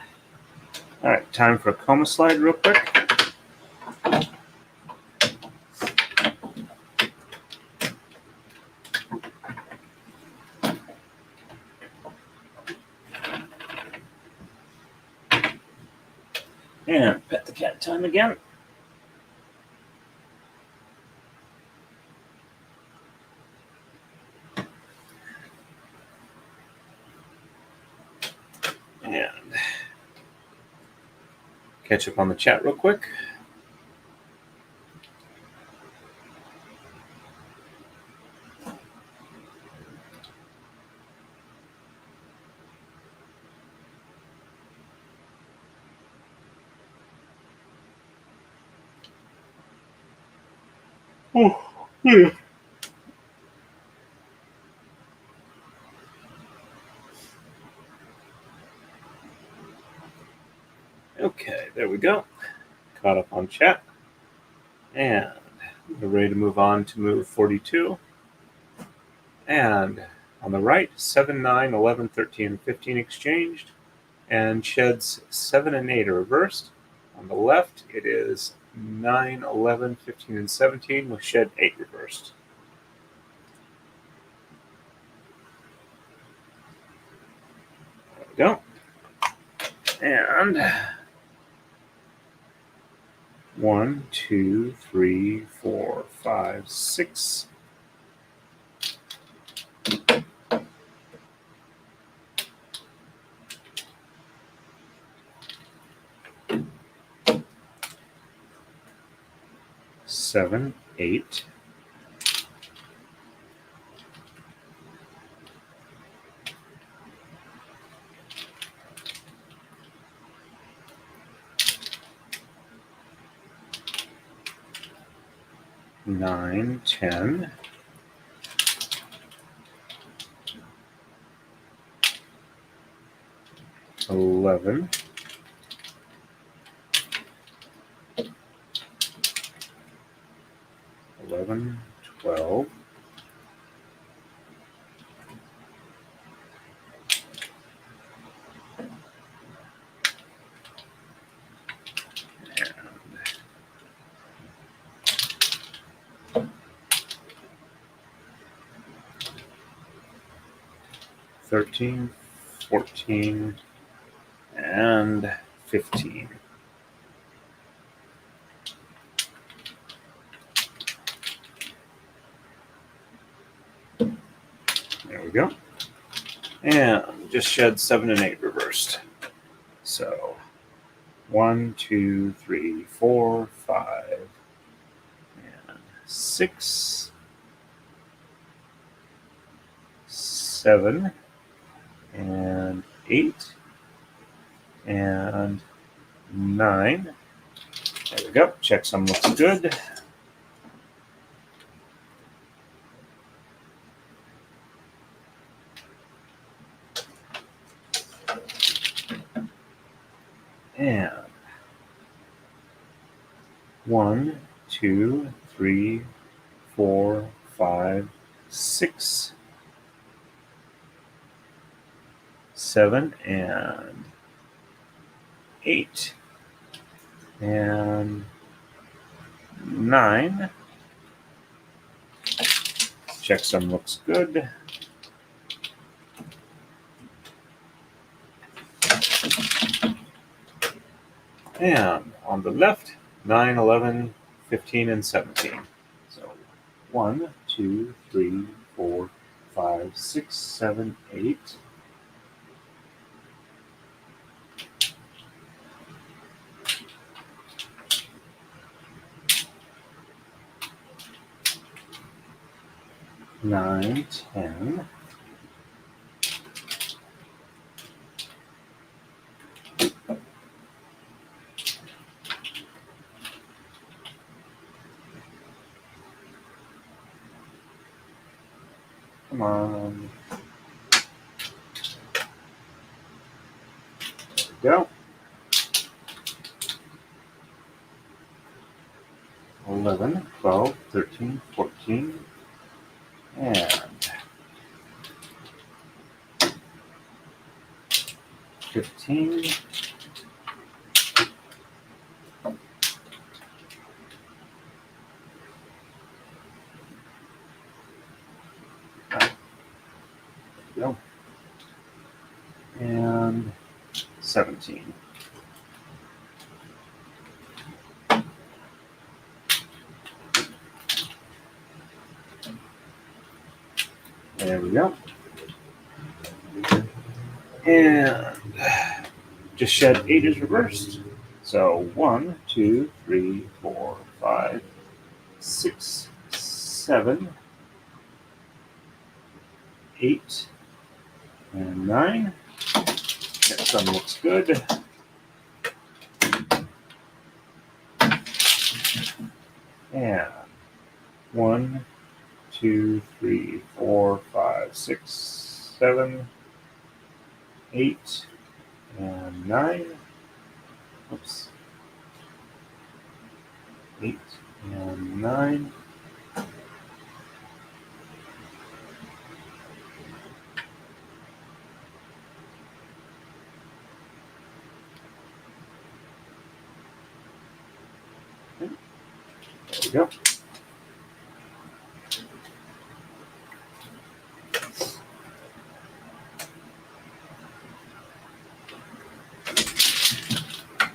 All right, time for a coma slide real quick. And pet the cat time again. And catch up on the chat real quick. Okay, there we go. Caught up on chat. And we're ready to move on to move 42. And on the right, 7, 9, 11, 13, and 15 exchanged. And sheds 7 and 8 are reversed. On the left, it is 9, 11, 15, and 17 with shed 8 reversed. There we go. And 1, 2, 3, 4, 5, 6. Seven, 8. Nine, 10. 11. 11, 12. 13, 14, and 15. There we go. And just shed 7 and 8 reversed. So 1, 2, 3, 4, 5, and 6, 7, and 8, and 9. There we go. Checksum looks good. And 1, 2, 3, 4, 5, 6, 7, and 8, and 9. Checksum looks good. And on the left, 9, 11, 15, and 17. So 1, 2, 3, 4, 5, 6, 7, 8. 9, 10. Come on. There we go. 11, 12, 13, 14, and 15. Go. And 17. There we go. And just shed 8 is reversed. So 1, 2, 3, 4, 5, 6, 7, 8, and 9. Next one looks good. And 1, 2, 3, 4, 5, 6, 7, 8, and 9. Oops. 8 and 9. There we go.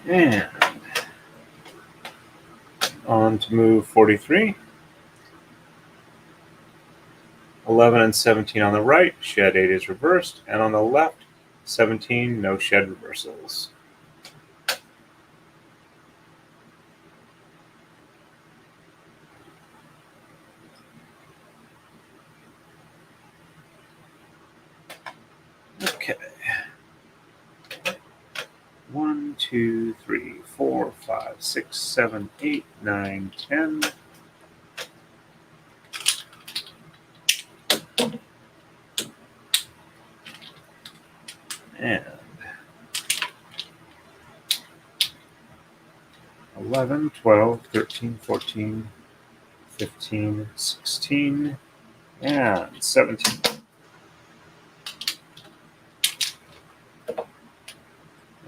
And on to move 43. 11 and 17 on the right, shed 8 is reversed, and on the left, 17, no shed reversals. Okay. 1, 2, 3, 4, 5, 6, 7, 8, 9, 10. And 11, 12, 13, 14, 15, 16, and 17.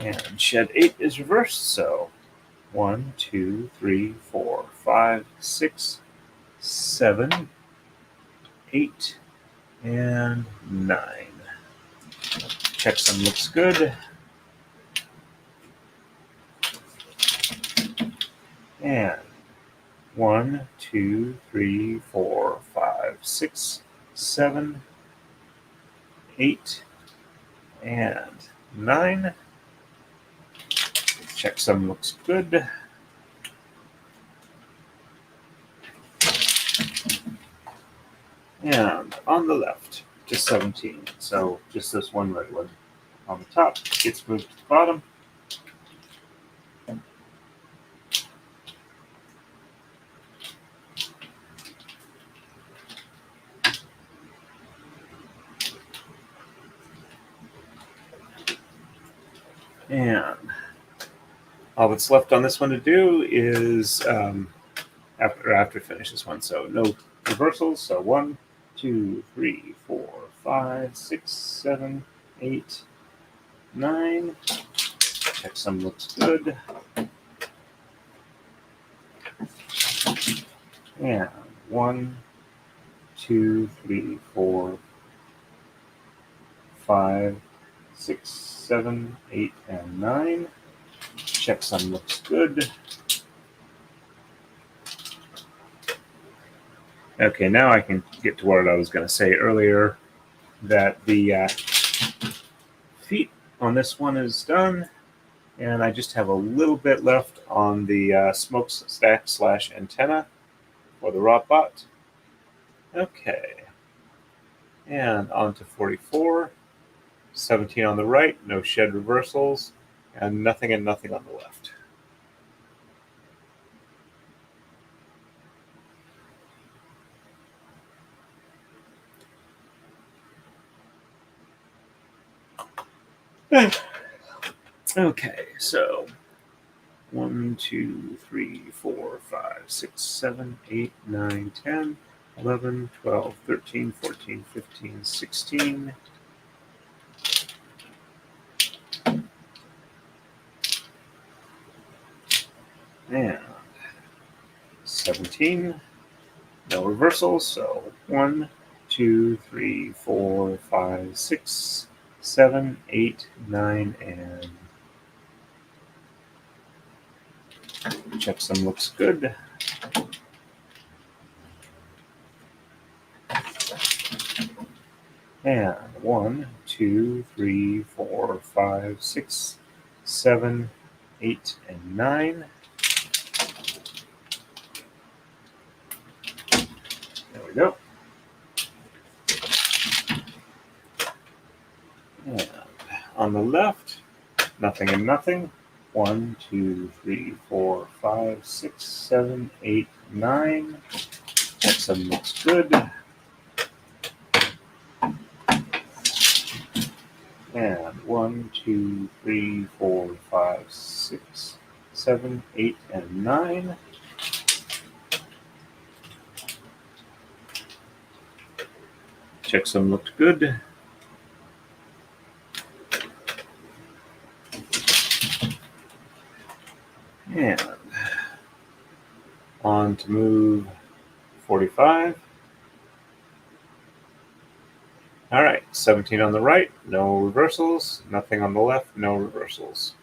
And shed 8 is reversed, so 1, 2, 3, 4, 5, 6, 7, 8, and 9. Checksum looks good. And 1, 2, 3, 4, 5, 6, 7, 8, and 9. Checksum looks good. And on the left, just 17. So just this one red one on the top gets moved to the bottom. And all that's left on this one to do is after finish this one. So no reversals. So 1, 2, 3, 4, 5, 6, 7, 8, 9. Checksum looks good. And 1, 2, 3, 4, 5, 6, 7, 8, and 9. Checksum looks good. Okay, now I can get to what I was going to say earlier. that the feet on this one is done, and I just have a little bit left on the smokestack / antenna for the Robot. Okay, and on to 44, 17 on the right, no shed reversals, and nothing on the left. Okay, so 1, 2, 3, 4, 5, 6, 7, 8, 9, 10, 11, 12, 13, 14, 15, 16. And 17. No reversals, so 1, 2, 3, 4, 5, 6, 7, 8, 9, and checksum looks good. And 1, 2, 3, 4, 5, 6, 7, 8, and 9. There we go. And on the left, nothing and nothing. 1, 2, 3, 4, 5, 6, 7, 8, 9. Checksum looks good. And 1, 2, 3, 4, 5, 6, 7, 8, and 9. Checksum looked good. And on to move 45. All right, 17 on the right, no reversals. Nothing on the left, no reversals.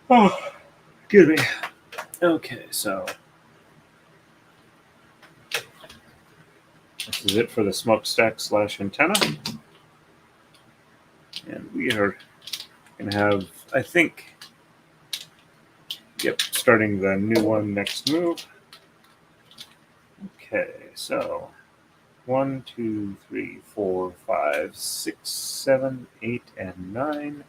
Oh, excuse me. Okay, so this is it for the smokestack / antenna. And we are going to have, I think, starting the new one next move. Okay, so 1, 2, 3, 4, 5, 6, 7, 8, and 9.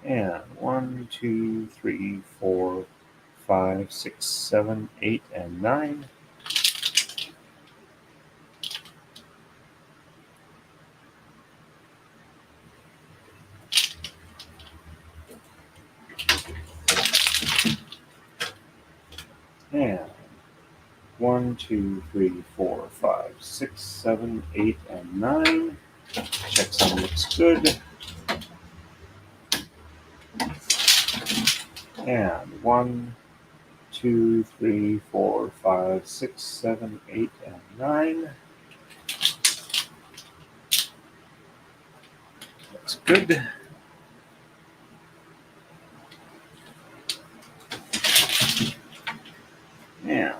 And 1, 2, 3, 4, 5, 6, 7, 8, and 9. And 1, 2, 3, 4, 5, 6, 7, 8, and 9. Checksum looks good. And 1, 2, 3, 4, 5, 6, 7, 8, and 9. Looks good. And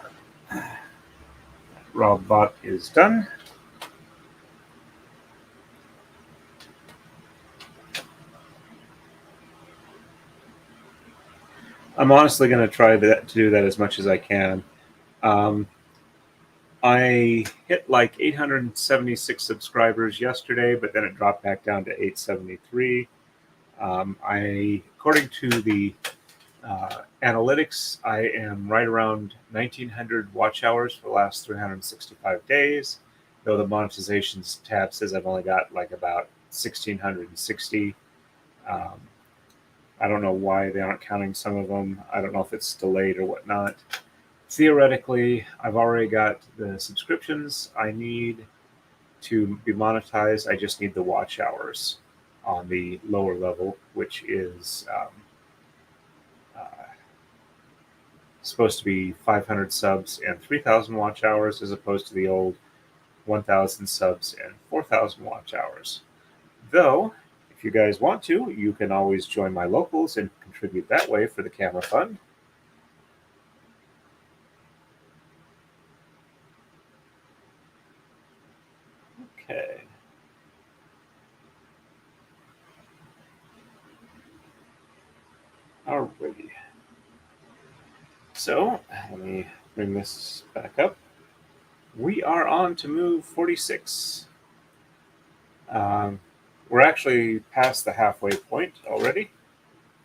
Robot is done. I'm honestly going to try to do that as much as I can. I hit like 876 subscribers yesterday, but then it dropped back down to 873. According to the analytics, I am right around 1,900 watch hours for the last 365 days, though the monetizations tab says I've only got like about 1,660. I don't know why they aren't counting some of them. I don't know if it's delayed or whatnot. Theoretically, I've already got the subscriptions I need to be monetized. I just need the watch hours on the lower level, which is supposed to be 500 subs and 3,000 watch hours, as opposed to the old 1,000 subs and 4,000 watch hours. Though, if you guys want to, you can always join my locals and contribute that way for the camera fund. Okay. Alrighty. So, let me bring this back up. We are on to move 46. We're actually past the halfway point already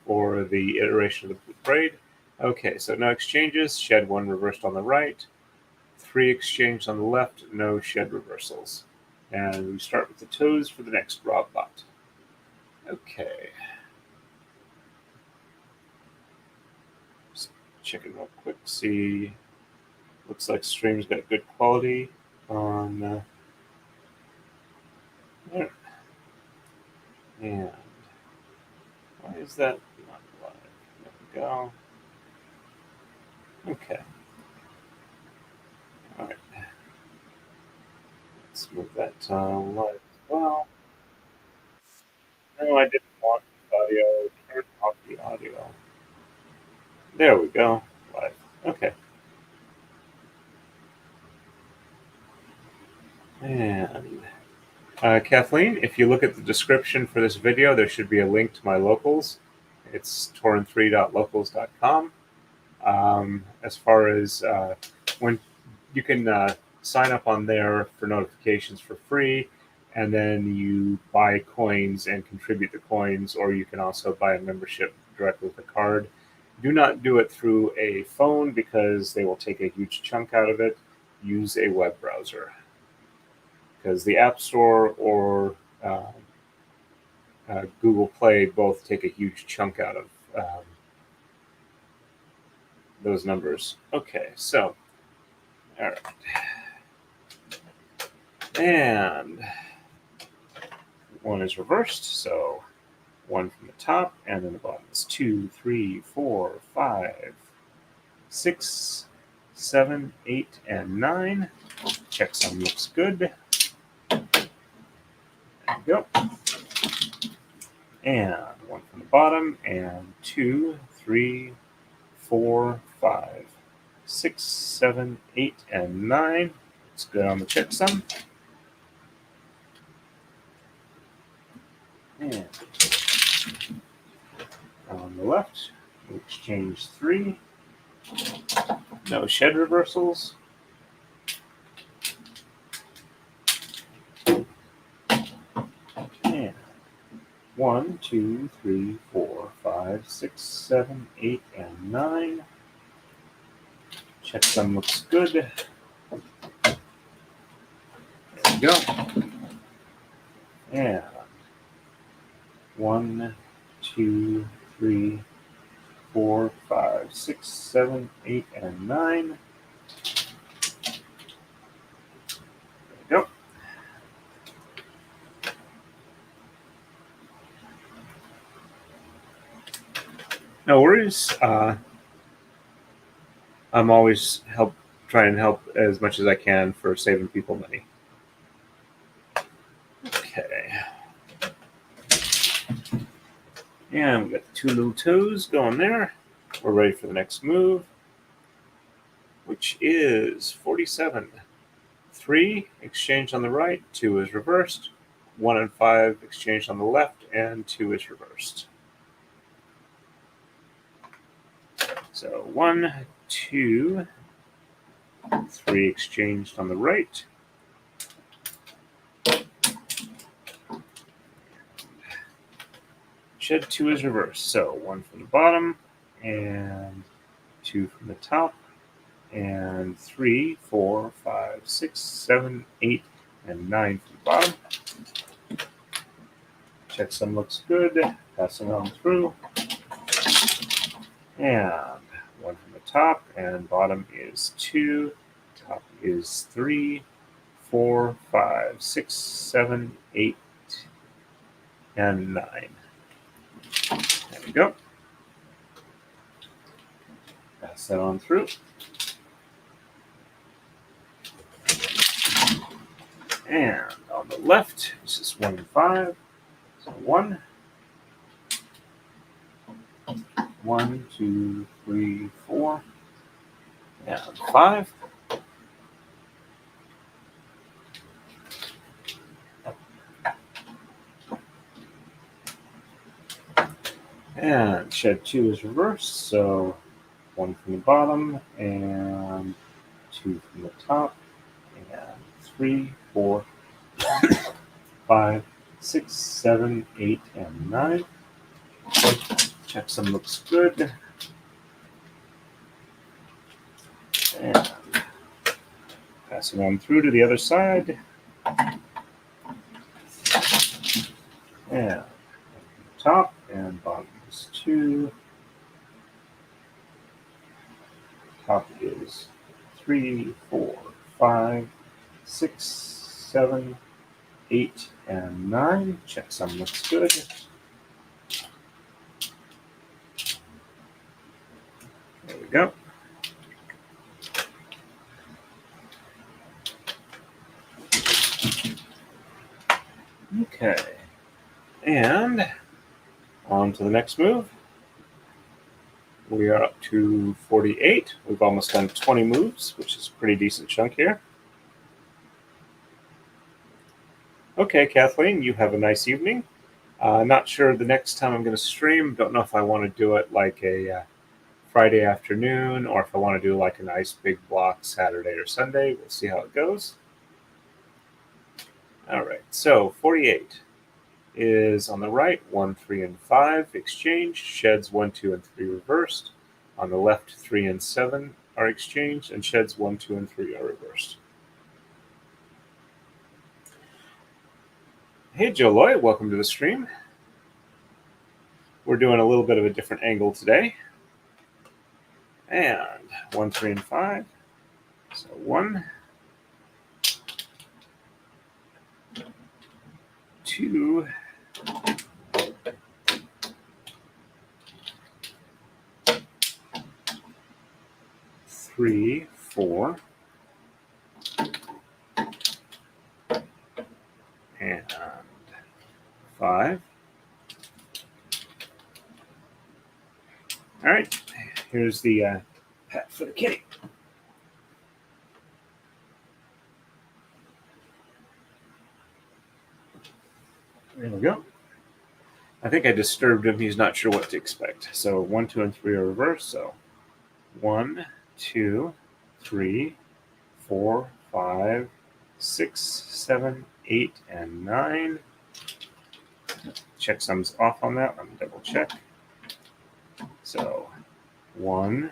for the iteration of the braid. Okay, so no exchanges, shed 1 reversed on the right, 3 exchanged on the left, no shed reversals. And we start with the toes for the next Rob bot. Okay. Just checking real quick, see. Looks like stream's got good quality on there. And why is that not live? There we go. Okay. All right. Let's move that live as well. No, I didn't want the audio. Turn off the audio. There we go. Live. Okay. And Kathleen, if you look at the description for this video, there should be a link to my locals. It's torrent3.locals.com. As far as when you can sign up on there for notifications for free, and then you buy coins and contribute the coins, or you can also buy a membership directly with a card. Do not do it through a phone because they will take a huge chunk out of it. Use a web browser, because the App Store or Google Play both take a huge chunk out of those numbers. Okay, so, all right. And 1 is reversed, so 1 from the top, and then the bottom is 2, 3, 4, 5, 6, 7, 8, and 9. Checksum looks good. There we go. And 1 from the bottom, and 2, 3, 4, 5, 6, 7, 8, and 9. Looks good on the checksum. And on the left, we exchange 3. No shed reversals. And 1, 2, 3, 4, 5, 6, 7, 8, and 9. Checksum looks good. There we go. And 1, 2, 3, 4, 5, 6, 7, 8, and 9. There we go. No worries. I'm always trying and help as much as I can for saving people money. Okay. And we got the 2 little toes going there. We're ready for the next move, which is 47. 3 exchanged on the right, 2 is reversed. 1 and 5 exchanged on the left, and 2 is reversed. So 1, 2, 3 exchanged on the right. Shed 2 is reversed. So 1 from the bottom, and 2 from the top, and 3, 4, 5, 6, 7, 8, and 9 from the bottom. Checksum looks good. Passing on through. And 1 from the top, and bottom is 2. Top is 3, 4, 5, 6, 7, 8, and 9. There we go. Pass that on through. And on the left, this is 1 and 5. So 1, 1, 2, 3, 4, and 5. And shed 2 is reversed, so 1 from the bottom and 2 from the top, and 3, 4, 5, 6, 7, 8, and 9. Checksum looks good. And passing on through to the other side. And top and bottom is 2. Top is 3, 4, 5, 6, 7, 8, and 9. Checksum looks good. There we go. Okay. And on to the next move. We are up to 48. We've almost done 20 moves, which is a pretty decent chunk here. Okay, Kathleen, you have a nice evening. Not sure the next time I'm going to stream. Don't know if I want to do it like a Friday afternoon or if I want to do like a nice big block Saturday or Sunday. We'll see how it goes. All right, so 48 is on the right, 1, 3, and 5 exchanged, sheds 1, 2, and 3 reversed. On the left, 3 and 7 are exchanged, and sheds 1, 2, and 3 are reversed. Hey, Joe Lloyd, welcome to the stream. We're doing a little bit of a different angle today. And 1, 3, and 5. So 1, 2, 3, 4, and 5. All right, here's the pat for the kitty. There we go. I think I disturbed him. He's not sure what to expect. So 1, 2, and 3 are reversed. So 1, 2, 3, 4, 5, 6, 7, 8, and 9. Checksum's off on that. Let me double check. So 1,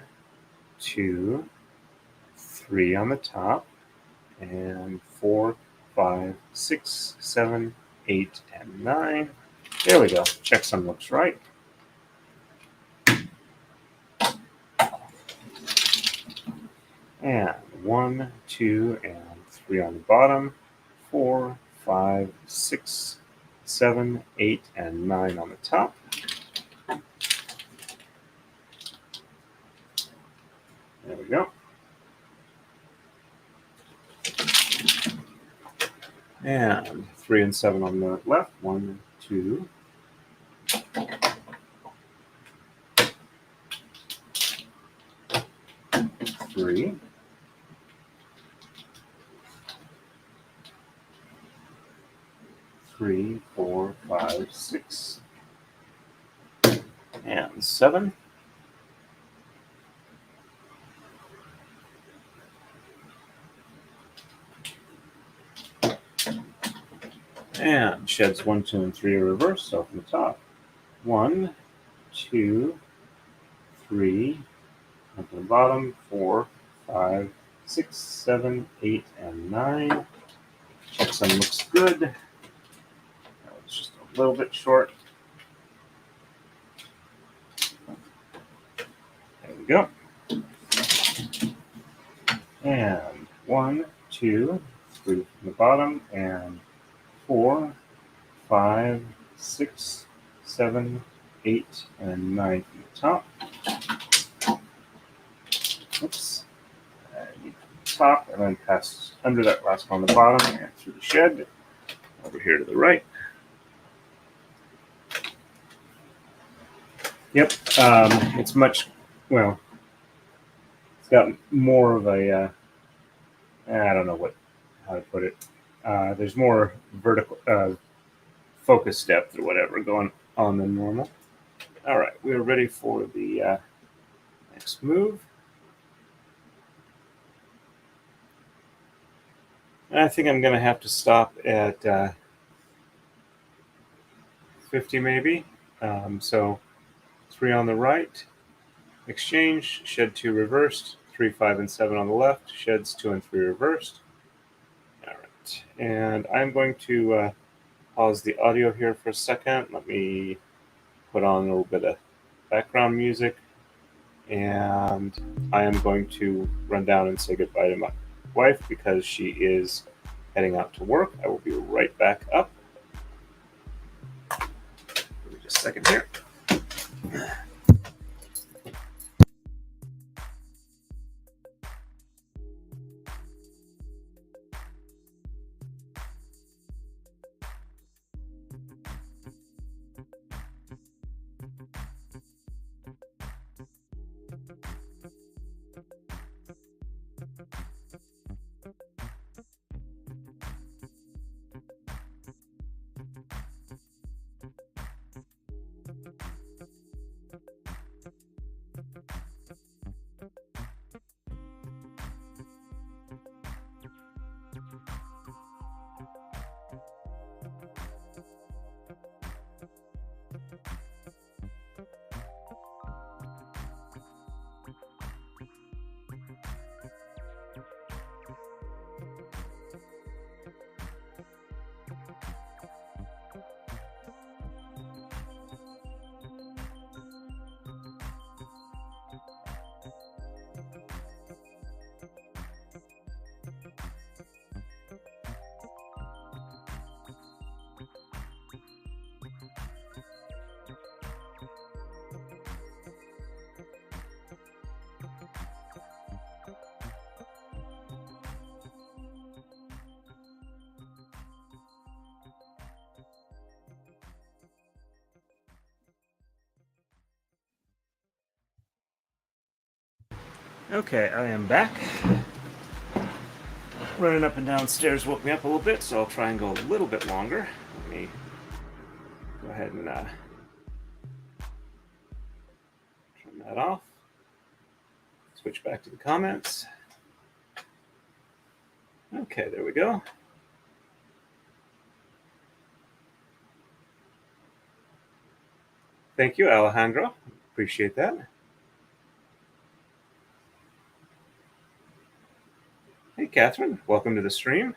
2, 3 on the top, and 4, 5, 6, 7, 8, and 9. There we go. Checksum looks right. And 1, 2, and 3 on the bottom, 4, 5, 6, 7, 8, and 9 on the top. There we go. And 3 and 7 on the left. 1, 2, 3. 3, 4, 5, 6, and 7. And sheds 1, 2, and 3 are reversed. So from the top, 1, 2, 3. Up to the bottom, 4, 5, 6, 7, 8, and 9. Checksum looks good. That was just a little bit short. There we go. And 1, 2, 3 from the bottom, and 4, 5, 6, 7, 8, and 9 from the top. Oops. Top, and then pass under that last one on the bottom and through the shed over here to the right. Yep, it's much, well, it's got more of a, I don't know how to put it. There's more vertical focus depth or whatever going on than normal. All right, we're ready for the next move. I think I'm going to have to stop at 50 maybe. So 3 on the right, exchange, shed 2 reversed, 3, 5, and 7 on the left, sheds 2 and 3 reversed. All right, and I'm going to pause the audio here for a second. Let me put on a little bit of background music, and I am going to run down and say goodbye to my wife because she is heading out to work. I will be right back up. Give me just a second here. Okay, I am back. Running up and downstairs woke me up a little bit, so I'll try and go a little bit longer. Let me go ahead and turn that off. Switch back to the comments. Okay, there we go. Thank you, Alejandro. Appreciate that. Hey, Catherine. Welcome to the stream.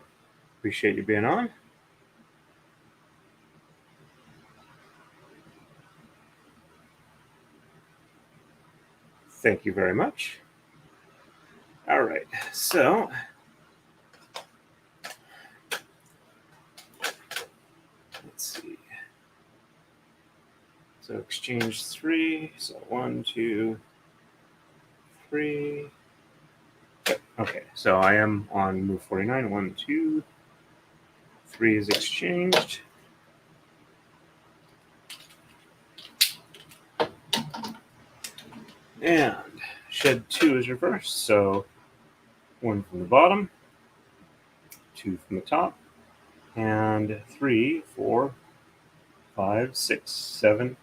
Appreciate you being on. Thank you very much. All right, so let's see. So exchange 3. So 1, 2, 3. Okay, so I am on move 49. 1, 2, 3 is exchanged. And shed 2 is reversed. So 1 from the bottom, 2 from the top, and 3, 4, 5, 6, 7,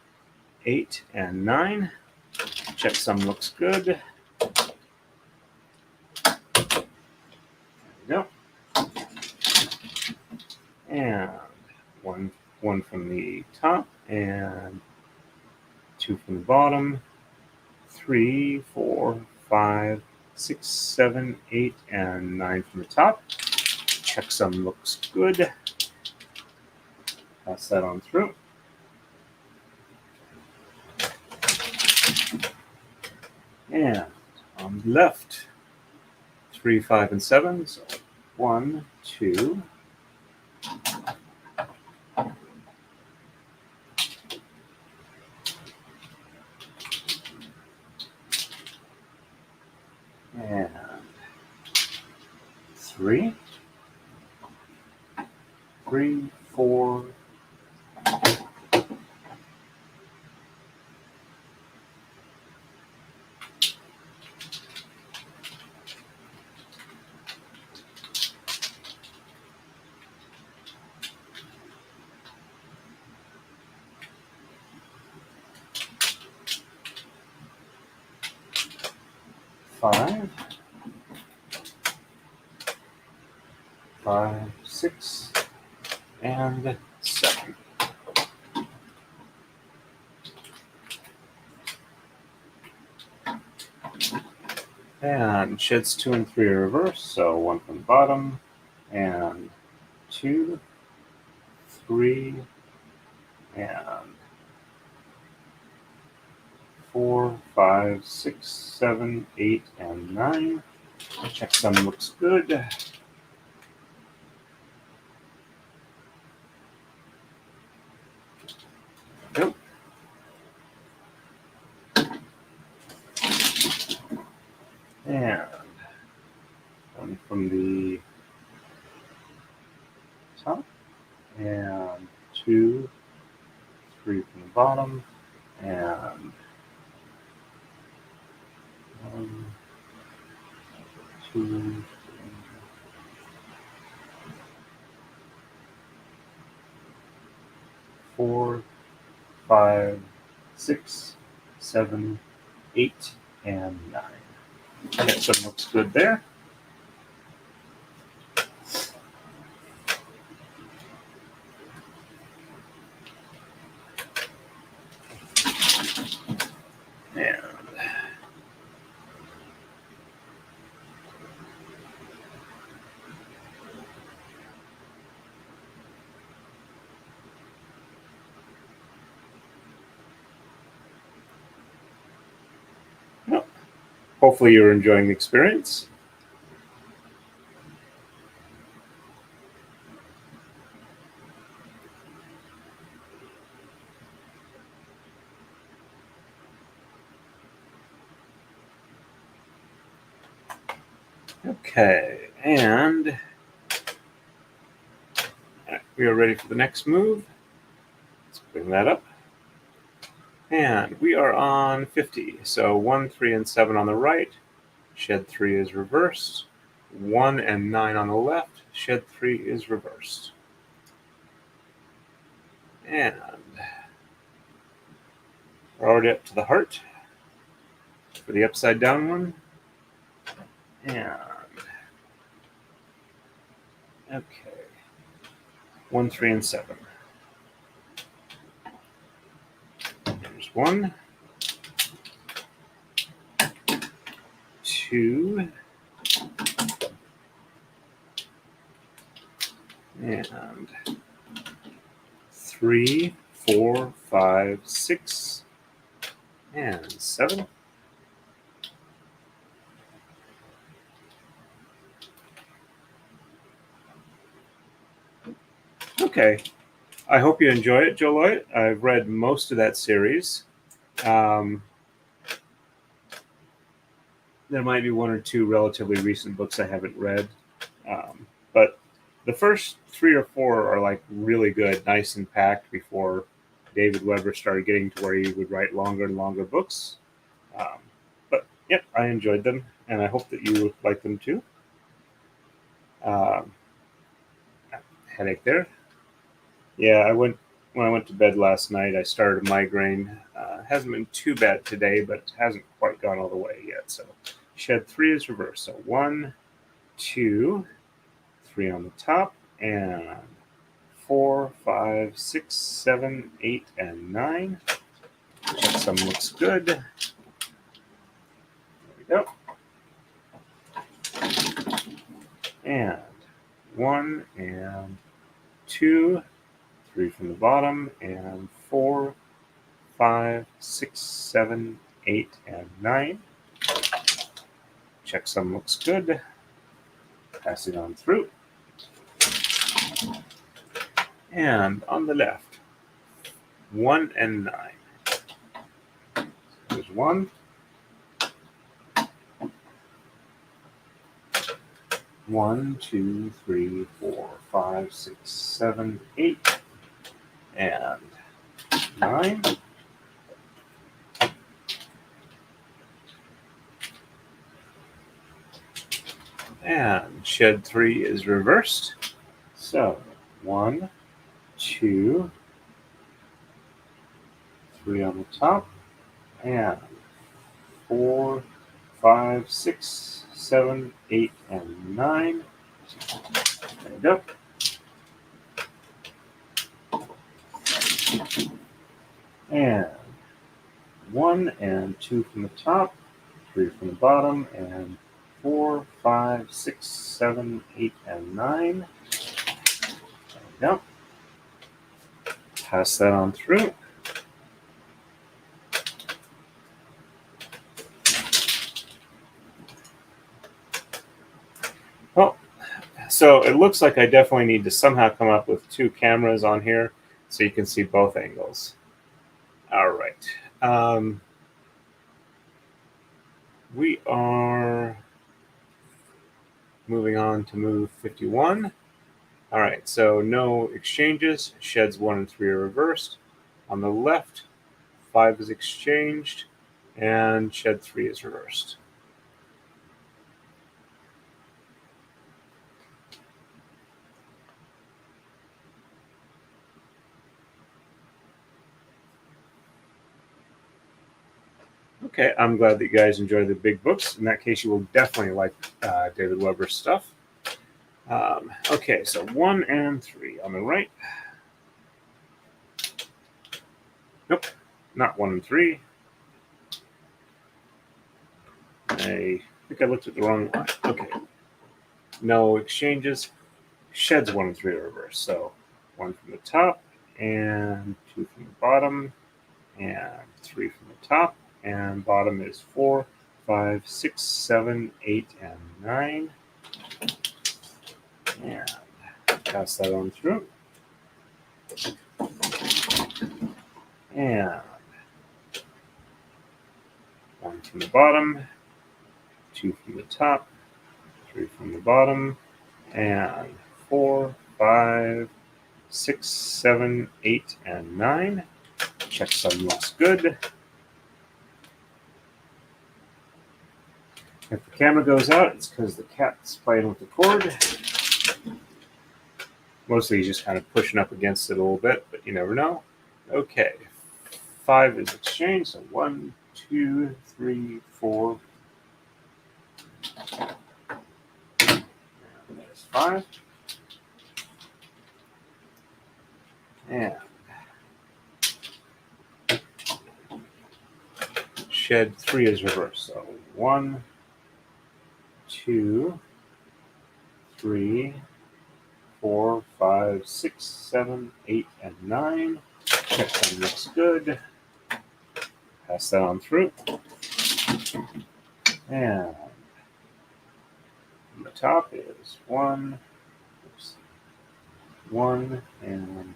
8, and 9. Checksum looks good. There we go. And one from the top, and 2 from the bottom. 3, 4, 5, 6, 7, 8, and 9 from the top. Checksum looks good. Pass that on through. And on the left, 3, 5, and 7. So 1, 2. 3, 4, 5, 5, 6, and 7. And sheds 2 and 3 are reversed, so 1 from the bottom, and 2, 3, and 4, 5, 6, 7, 8, and 9. Checksum looks good. Yep. And 1 from the top, and 2, 3 from the bottom, and 1, 2, 4, 5, 6, 7, 8, and 9. Checksum looks good there. And hopefully you're enjoying the experience. Okay, and we are ready for the next move. Let's bring that up. And we are on 50. So 1, 3, and 7 on the right. Shed 3 is reversed. 1 and 9 on the left. Shed 3 is reversed. And we're already up to the heart for the upside down one. And okay. 1, 3, and 7. There's 1, 2, and 3, 4, 5, 6, and 7. Okay. I hope you enjoy it, Joe Lloyd. I've read most of that series. There might be 1 or 2 relatively recent books I haven't read. But the first 3 or 4 are like really good, nice and packed before David Weber started getting to where he would write longer and longer books. But yeah, I enjoyed them, and I hope that you like them too. Headache there. Yeah, when I went to bed last night, I started a migraine. Hasn't been too bad today, but hasn't quite gone all the way yet. So shed 3 is reversed. So 1, 2, 3 on the top, and 4, 5, 6, 7, 8, and 9. Checksum looks good. There we go. And 1 and 2, 3 from the bottom, and 4, 5, 6, 7, 8, and 9. Checksum looks good. Pass it on through. And on the left, 1 and 9. There's 1. 1, 2, 3, 4, 5, 6, 7, 8, and 9. And shed 3 is reversed. So 1, 2, 3 on the top, and 4, 5, 6, 7, 8, and 9. There we go. And 1 and 2 from the top, 3 from the bottom, and 4, 5, 6, 7, 8, and 9. There we go. Pass that on through. Well, so it looks like I definitely need to somehow come up with 2 cameras on here so you can see both angles. All right. We are moving on to move 51. All right, so no exchanges. Sheds 1 and 3 are reversed. On the left, 5 is exchanged, and shed 3 is reversed. Okay, I'm glad that you guys enjoy the big books. In that case, you will definitely like David Weber's stuff. Okay, so 1 and 3 on the right. Nope, not 1 and 3. I think I looked at the wrong line. Okay, no exchanges. Sheds 1 and 3 are reversed. So 1 from the top, and 2 from the bottom, and 3 from the top, and bottom is 4, 5, 6, 7, 8, and 9. And pass that on through. And 1 from the bottom, 2 from the top, 3 from the bottom, and 4, 5, 6, 7, 8, and 9. Check sum looks good. If the camera goes out, it's because the cat's playing with the cord. Mostly he's just kind of pushing up against it a little bit, but you never know. Okay, 5 is exchanged, so 1, 2, 3, 4. And there's 5. And shed 3 is reversed. So 1, 2, 3, 4, 5, 6, 7, 8, and 9. Check sum looks good. Pass that on through. And on the top is 1, 1, and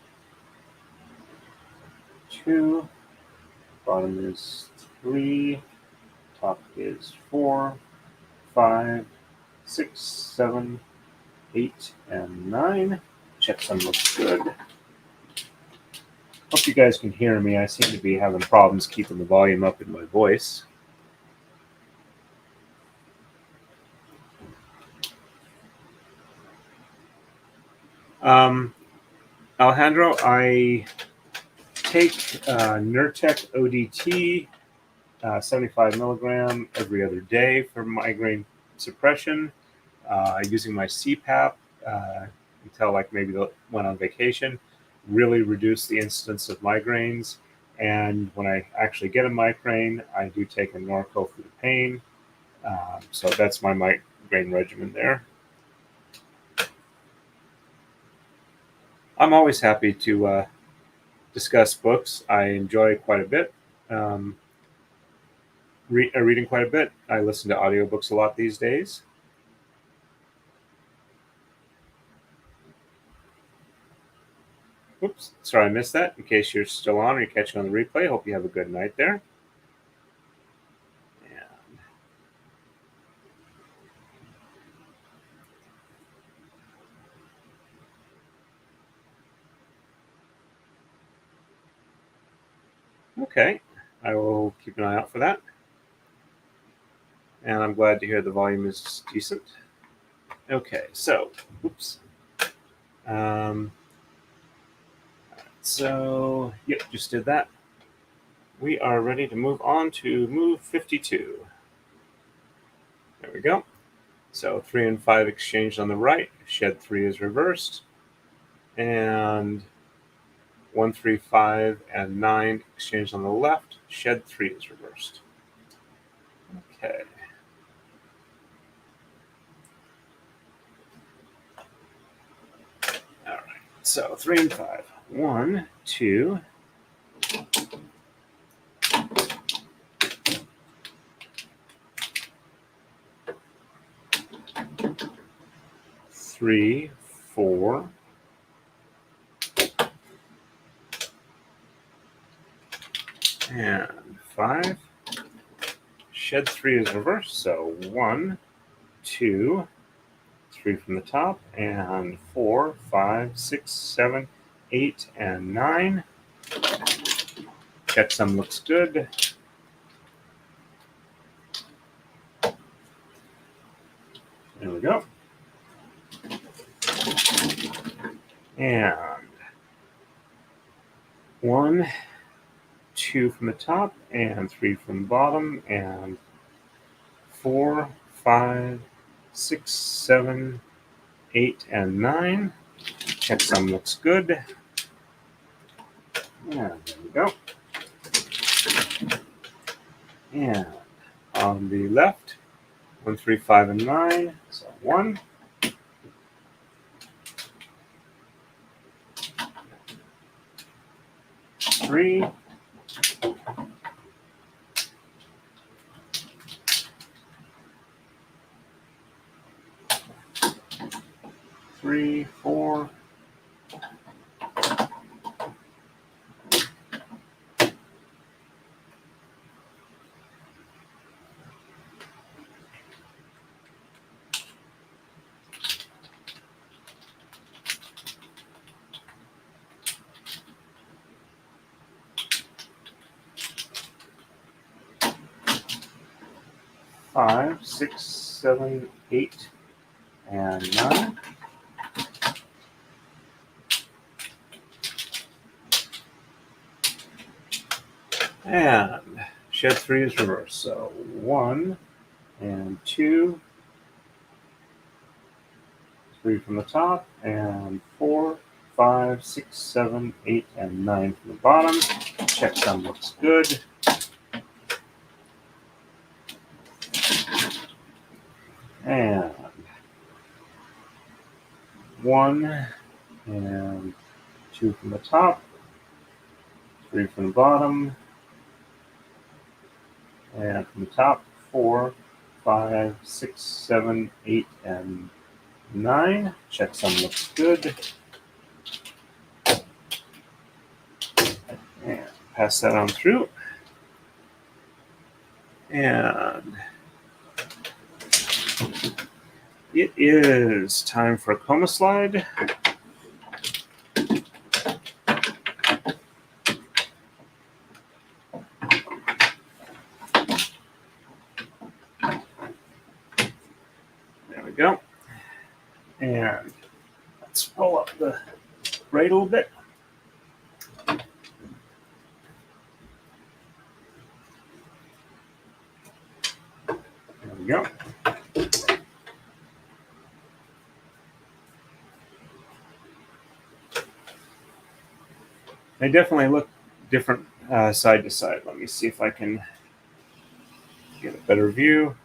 2. Bottom is 3. Top is 4, 5, 6, 7, 8, and 9. Check sum looks good. Hope you guys can hear me. I seem to be having problems keeping the volume up in my voice. Alejandro, I take Nurtec ODT, 75 milligram every other day for migraine suppression, using my CPAP until like maybe went on vacation, really reduce the incidence of migraines. And when I actually get a migraine, I do take a Norco for the pain. So that's my migraine regimen there. I'm always happy to discuss books. I enjoy quite a bit. Reading quite a bit. I listen to audiobooks a lot these days. Oops, sorry I missed that. In case you're still on or you're catching on the replay, hope you have a good night there. And Okay, I will keep an eye out for that. And I'm glad to hear the volume is decent. Okay, so, oops. So, yep, just did that. We are ready to move on to move 52. There we go. So 3 and 5 exchanged on the right, shed 3 is reversed, and 1, 3, 5, and 9 exchanged on the left, shed 3 is reversed. Okay. All right. So 3 and 5. 1, 2, 3, 4, and 5. Shed 3 is reversed, so 1, 2, 3 from the top, and 4, 5, 6, 7, 8, and 9. Checksum looks good. There we go. And 1, 2 from the top, and 3 from the bottom, and 4, 5, 6, 7, 8, and 9. Checksum looks good. And there we go. And on the left, 1, 3, 5, and 9. So 1, 3, 3, 4, 5, 6, 7, 8, and 9. And shed 3 is reversed. So 1 and 2, 3 from the top, and 4, 5, 6, 7, 8, and 9 from the bottom. Checksum looks good. And 1 and 2 from the top, 3 from the bottom, and from the top, 4, 5, 6, 7, 8, and 9. Checksum looks good. And pass that on through. And it is time for a coma slide. There we go. And let's pull up the braid a little bit. There we go. They definitely look different side to side. Let me see if I can get a better view.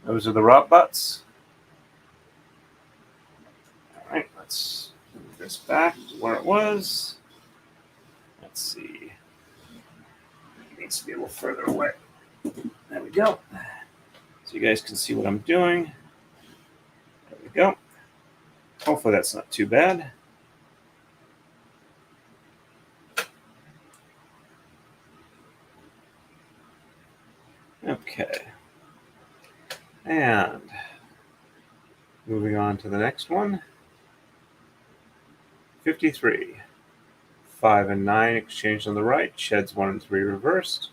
Those are the rot butts. All right, let's move this back to where it was. Let's see. It needs to be a little further away. There we go. So you guys can see what I'm doing. There we go. Hopefully that's not too bad. Okay. And moving on to the next one. 53. 5 and 9 exchanged on the right, sheds 1 and 3 reversed.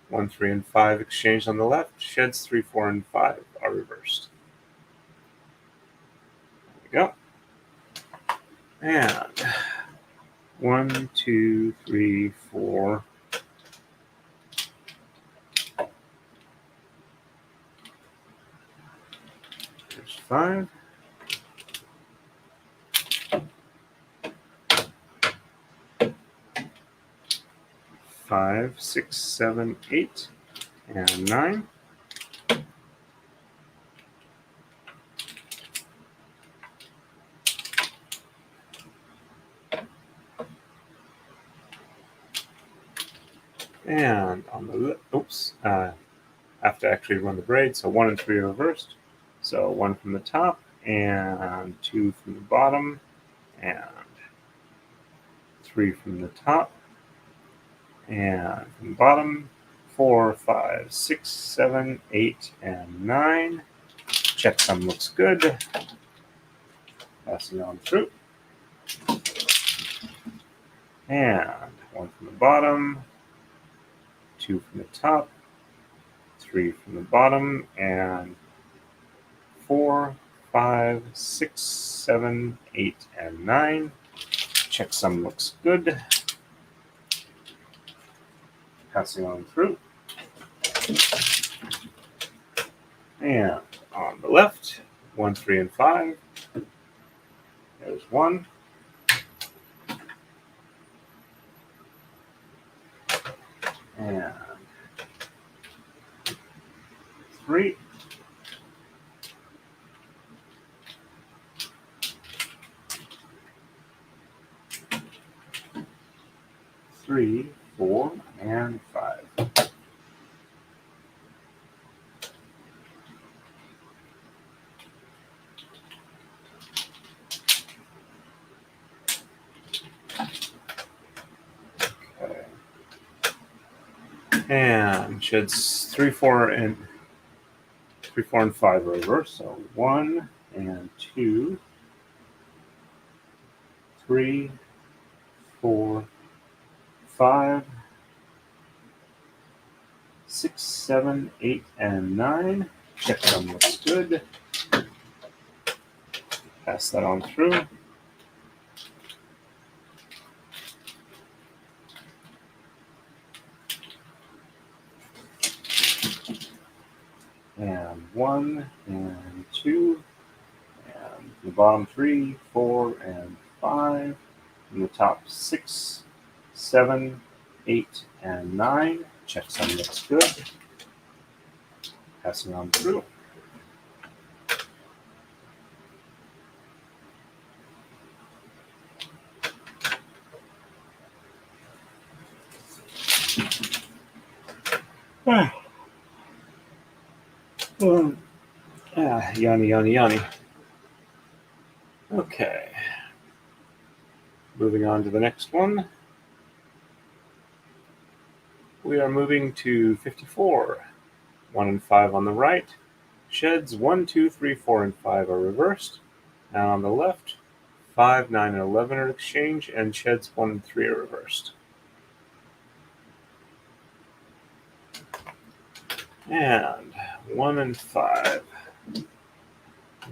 1, 3, and 5 exchanged on the left, sheds 3, 4, and 5 are reversed. There we go. And 1, 2, 3, 4. There's 5. 5, 6, 7, 8, and 9. And on the oops, I have to actually run the braid. So 1 and 3 are reversed. So 1 from the top and 2 from the bottom and 3 from the top and from the bottom. 4, 5, 6, 7, 8, and 9. Check sum looks good. Passing on through. And 1 from the bottom, 2 from the top, 3 from the bottom, and 4, 5, 6, 7, 8, and 9. Check sum looks good. Passing on through. And on the left, 1, 3, and 5. There's 1. And 3. 3, 4, and 5. Okay. And sheds 3, 4, and 5 are reversed. So 1 and 2, 3, 4, 5, 6, 7, 8, and 9. Check sum looks good. Pass that on through. And 1 and 2, and the bottom 3, 4, and 5, and the top 6, 7, 8, and 9. Check sum looks good. Passing on through. Yanni. Okay. Moving on to the next one. We are moving to 54. 1 and 5 on the right. Sheds 1, 2, 3, 4, and 5 are reversed. And on the left, 5, 9, and 11 are exchanged, and sheds 1 and 3 are reversed. And 1 and 5.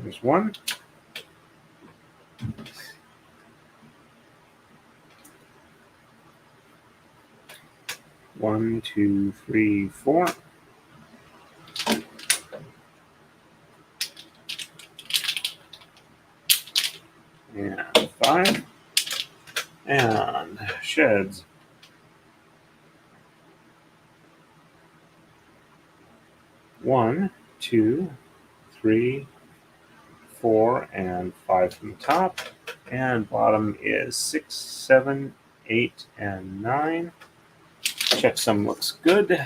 There's 1. 1, 2, 3, 4. And 5. And sheds 1, 2, 3, 4, and 5 from the top. And bottom is 6, 7, 8, and 9. Check sum looks good.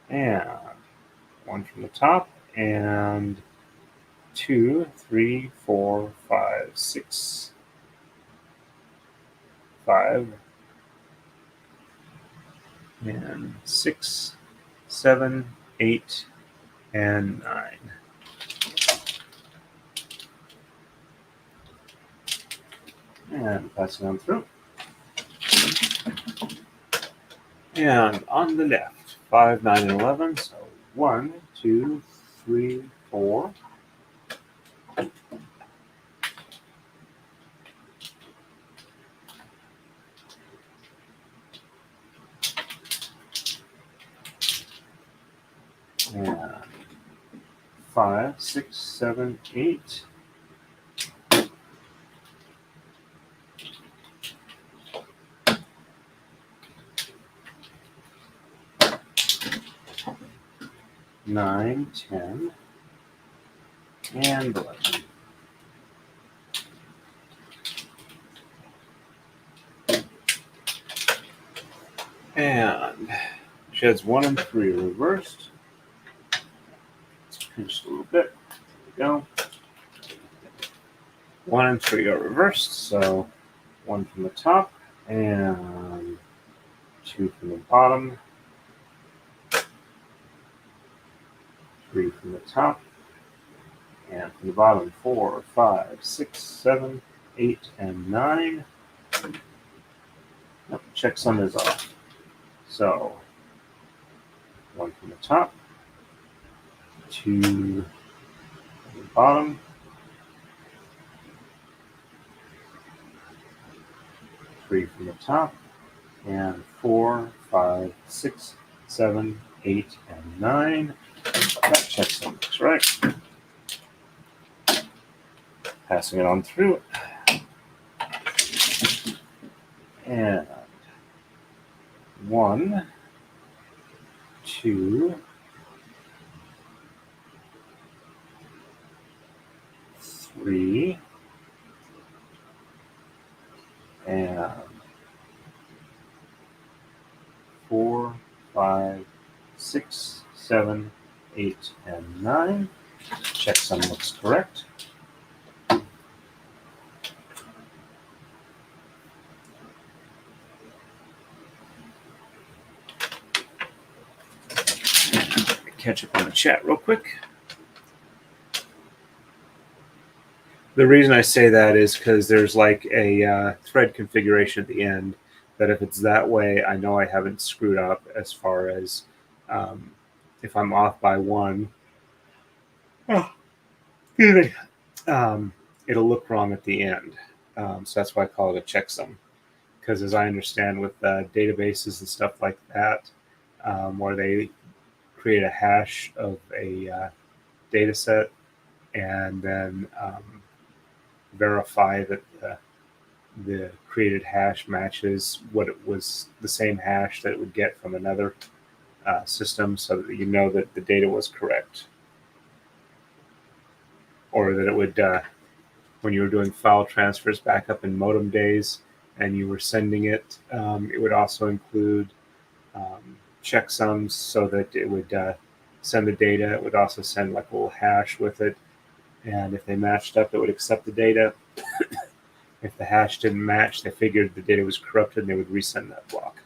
And 1 from the top, and 2, 3, 4, 5, 6, 5, and 6, 7, 8, and 9. And passing on through. And on the left, 5, 9, and 11. So 1, 2, 3, 4. And 5, 6, 7, 8. Nine, 10, and 11. And sheds 1 and 3 reversed. Let's pinch a little bit. There we go. 1 and 3 are reversed, so 1 from the top and 2 from the bottom. 3 from the top and from the bottom. 4, 5, 6, 7, 8, and 9. Nope, checksum is off. So 1 from the top, 2 from the bottom, 3 from the top, and 4, 5, 6, 7, 8, and 9. That checksum looks right. Passing it on through. And 1, 2, 3, and 4, 5, 6, 7, 8, and 9. Checksum looks correct. Catch up on the chat real quick. The reason I say that is because there's like a thread configuration at the end that if it's that way, I know I haven't screwed up as far as if I'm off by 1. Oh, excuse me. It'll look wrong at the end. So that's why I call it a checksum. Because as I understand with databases and stuff like that, where they create a hash of a data set and then verify that the created hash matches what it was, the same hash that it would get from another system, so that you know that the data was correct. Or that it would, when you were doing file transfers back up in modem days and you were sending it, it would also include checksums so that it would send the data. It would also send like a little hash with it. And if they matched up, it would accept the data. If the hash didn't match, they figured the data was corrupted and they would resend that block.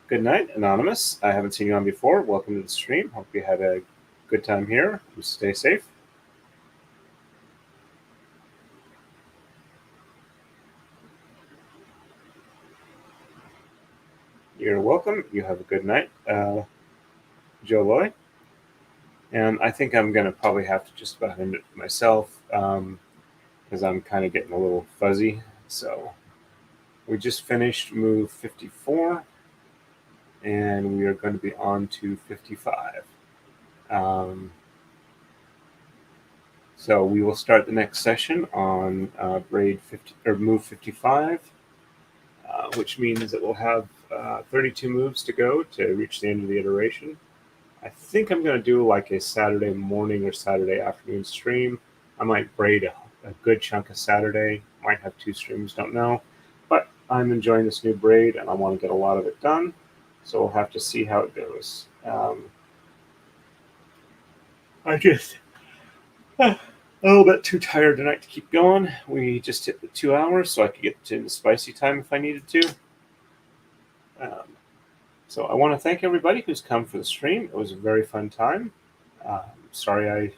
Good night, Anonymous. I haven't seen you on before. Welcome to the stream. Hope you had a good time here. Stay safe. You're welcome. You have a good night, Joe Loy. And I think I'm going to probably have to just about end it myself because I'm kind of getting a little fuzzy. So we just finished move 54, and we are going to be on to 55. So we will start the next session on braid 50 or move 55, which means that we'll have 32 moves to go to reach the end of the iteration. I think I'm going to do like a Saturday morning or Saturday afternoon stream. I might braid a good chunk of Saturday. Might have 2 streams, don't know. But I'm enjoying this new braid and I want to get a lot of it done. So we'll have to see how it goes. I just a little bit too tired tonight to keep going. We just hit the 2 hours, so I could get to the spicy time if I needed to. So I want to thank everybody who's come for the stream. It was a very fun time. sorry I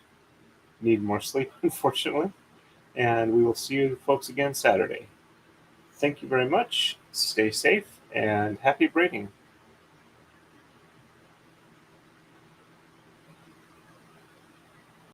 need more sleep, unfortunately. And we will see you folks again Saturday. Thank you very much. Stay safe and happy braiding.